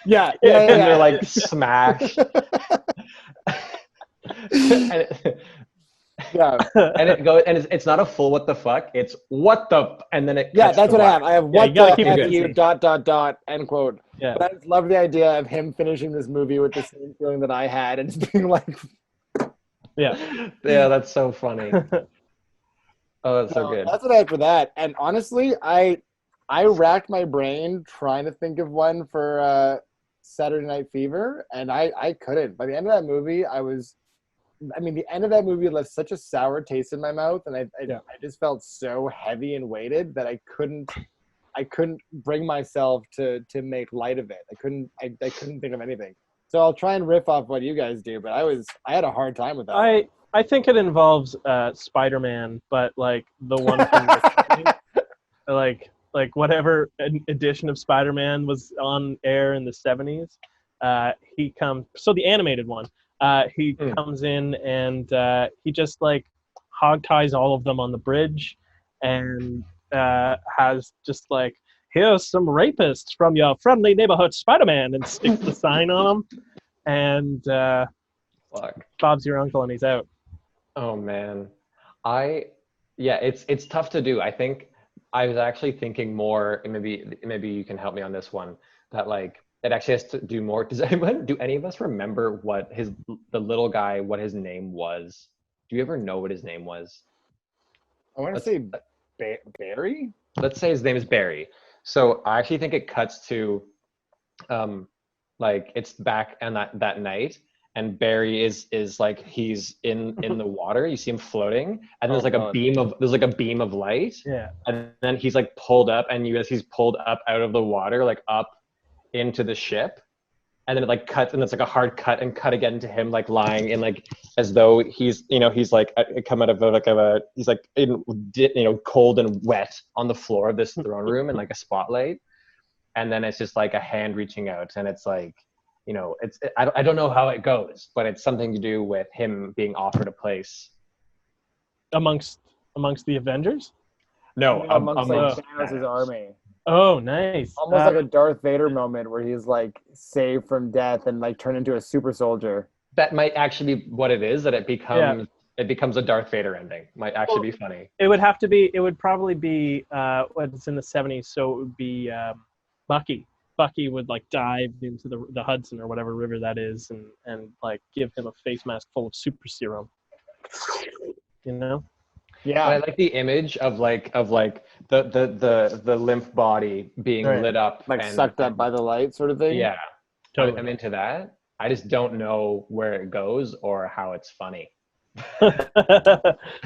Yeah. And they're like smashed. Yeah. And it goes, and it's not a full what the fuck, it's what the, and then it Yeah, that's what I have. I have what you gotta the keep it F you good. ... end quote. Yeah. But I just love the idea of him finishing this movie with the same feeling that I had and just being like, Yeah. That's so funny. Oh, that's so good. That's what I had for that. And honestly, I racked my brain trying to think of one for Saturday Night Fever, and I couldn't. By the end of that movie, the end of that movie left such a sour taste in my mouth, and I just felt so heavy and weighted that I couldn't bring myself to make light of it. I couldn't think of anything. So I'll try and riff off what you guys do, but I had a hard time with that. I think it involves Spider-Man, but like the one from the like whatever edition of Spider-Man was on air in the 70s. He comes, so the animated one. He comes in and he just like hog ties all of them on the bridge, and has just like, here's some rapists from your friendly neighborhood Spider-Man, and sticks the sign on them, and Bob's your uncle, and he's out. Oh man, it's tough to do. I think I was actually thinking more, and maybe you can help me on this one, that like it actually has to do more. Do any of us remember what the little guy, what his name was? Do you ever know what his name was? I want to say Barry? Let's say his name is Barry. So I actually think it cuts to like it's back on that night, and Barry is like he's in the water. You see him floating, and there's like a beam of light. Yeah. And then he's like pulled up, and he's pulled up out of the water, like up into the ship, and then it like cuts, and it's like a hard cut, and cut again to him like lying in like as though he's like come out of he's like in cold and wet on the floor of this throne room in like a spotlight, and then it's just like a hand reaching out, and it's like, I don't know how it goes, but it's something to do with him being offered a place amongst the Avengers. No, amongst like Thanos' army. Oh, nice. Almost like a Darth Vader moment where he's like saved from death and like turned into a super soldier. That might actually be what it is, that it becomes a Darth Vader ending. Might actually be funny. It would probably be what's in the 70s, so it would be Bucky. Bucky would like dive into the Hudson or whatever river that is, and like give him a face mask full of super serum. Yeah, but I like the image of the limp body being lit up, like sucked up by the light, sort of thing. Yeah, totally. I'm into that. I just don't know where it goes or how it's funny.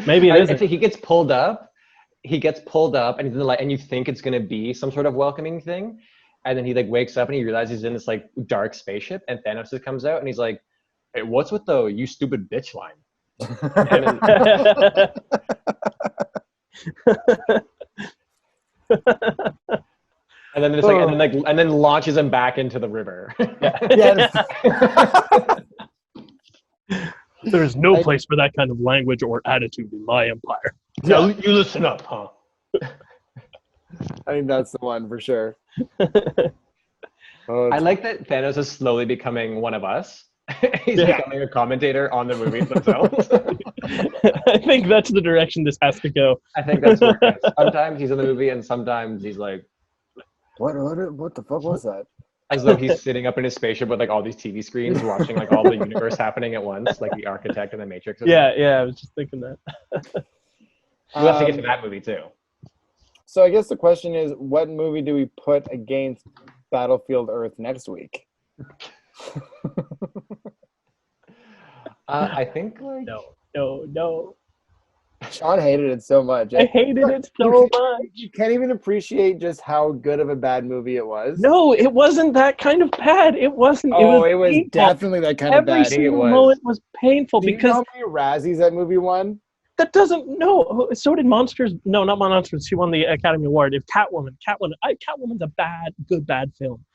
Maybe it isn't. He gets pulled up, and he's in the light, and you think it's gonna be some sort of welcoming thing, and then he like wakes up and he realizes he's in this like dark spaceship, and Thanos just comes out and he's like, "Hey, what's with the you stupid bitch line?" And then it's like, and then launches him back into the river. Yeah. There is no place for that kind of language or attitude in my empire. Now you listen up, huh? I think that's the one for sure. I like that Thanos is slowly becoming one of us. He's becoming a commentator on the movies themselves. I think that's the direction this has to go. I think that's what it is. Sometimes he's in the movie and sometimes he's like, What the fuck was that? as though he's sitting up in his spaceship with like all these TV screens watching like all the universe happening at once, like the architect in the Matrix. Yeah, I was just thinking that. We'll have to get to that movie too. So I guess the question is, what movie do we put against Battlefield Earth next week? I think like No. Sean hated it so much. I hated it so much. You can't even appreciate just how good of a bad movie it was. No, it wasn't that kind of bad. It wasn't. Oh, it was painful. definitely that kind of Every bad. single moment was painful Do you because know how many Razzies that movie won? that doesn't. No, so did Monsters. No, not Monsters. She won the Academy Award. If Catwoman's a bad film.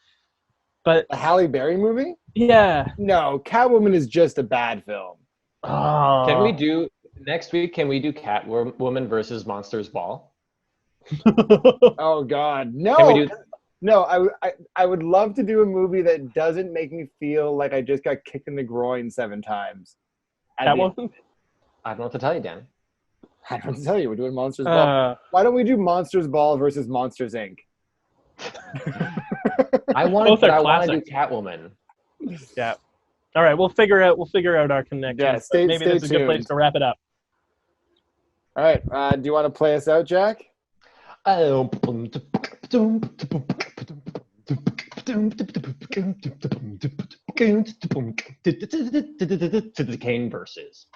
But The Halle Berry movie? yeah. No, Catwoman is just a bad film. Oh. can we do next week? Can we do Catwoman versus Monsters Ball? Oh God, no! Can we do? No, I would love to do a movie that doesn't make me feel like I just got kicked in the groin 7 times. Catwoman? I don't know what to tell you, Dan. I don't know what to tell you. We're doing Monsters Ball. Why don't we do Monsters Ball versus Monsters Inc? I want Both are to do classics. Catwoman. Yeah. All right, we'll figure out our connection. Yeah, Maybe stay this is a good place tuned. to wrap it up. All right, do you want to play us out, Jack? To the Kane versus.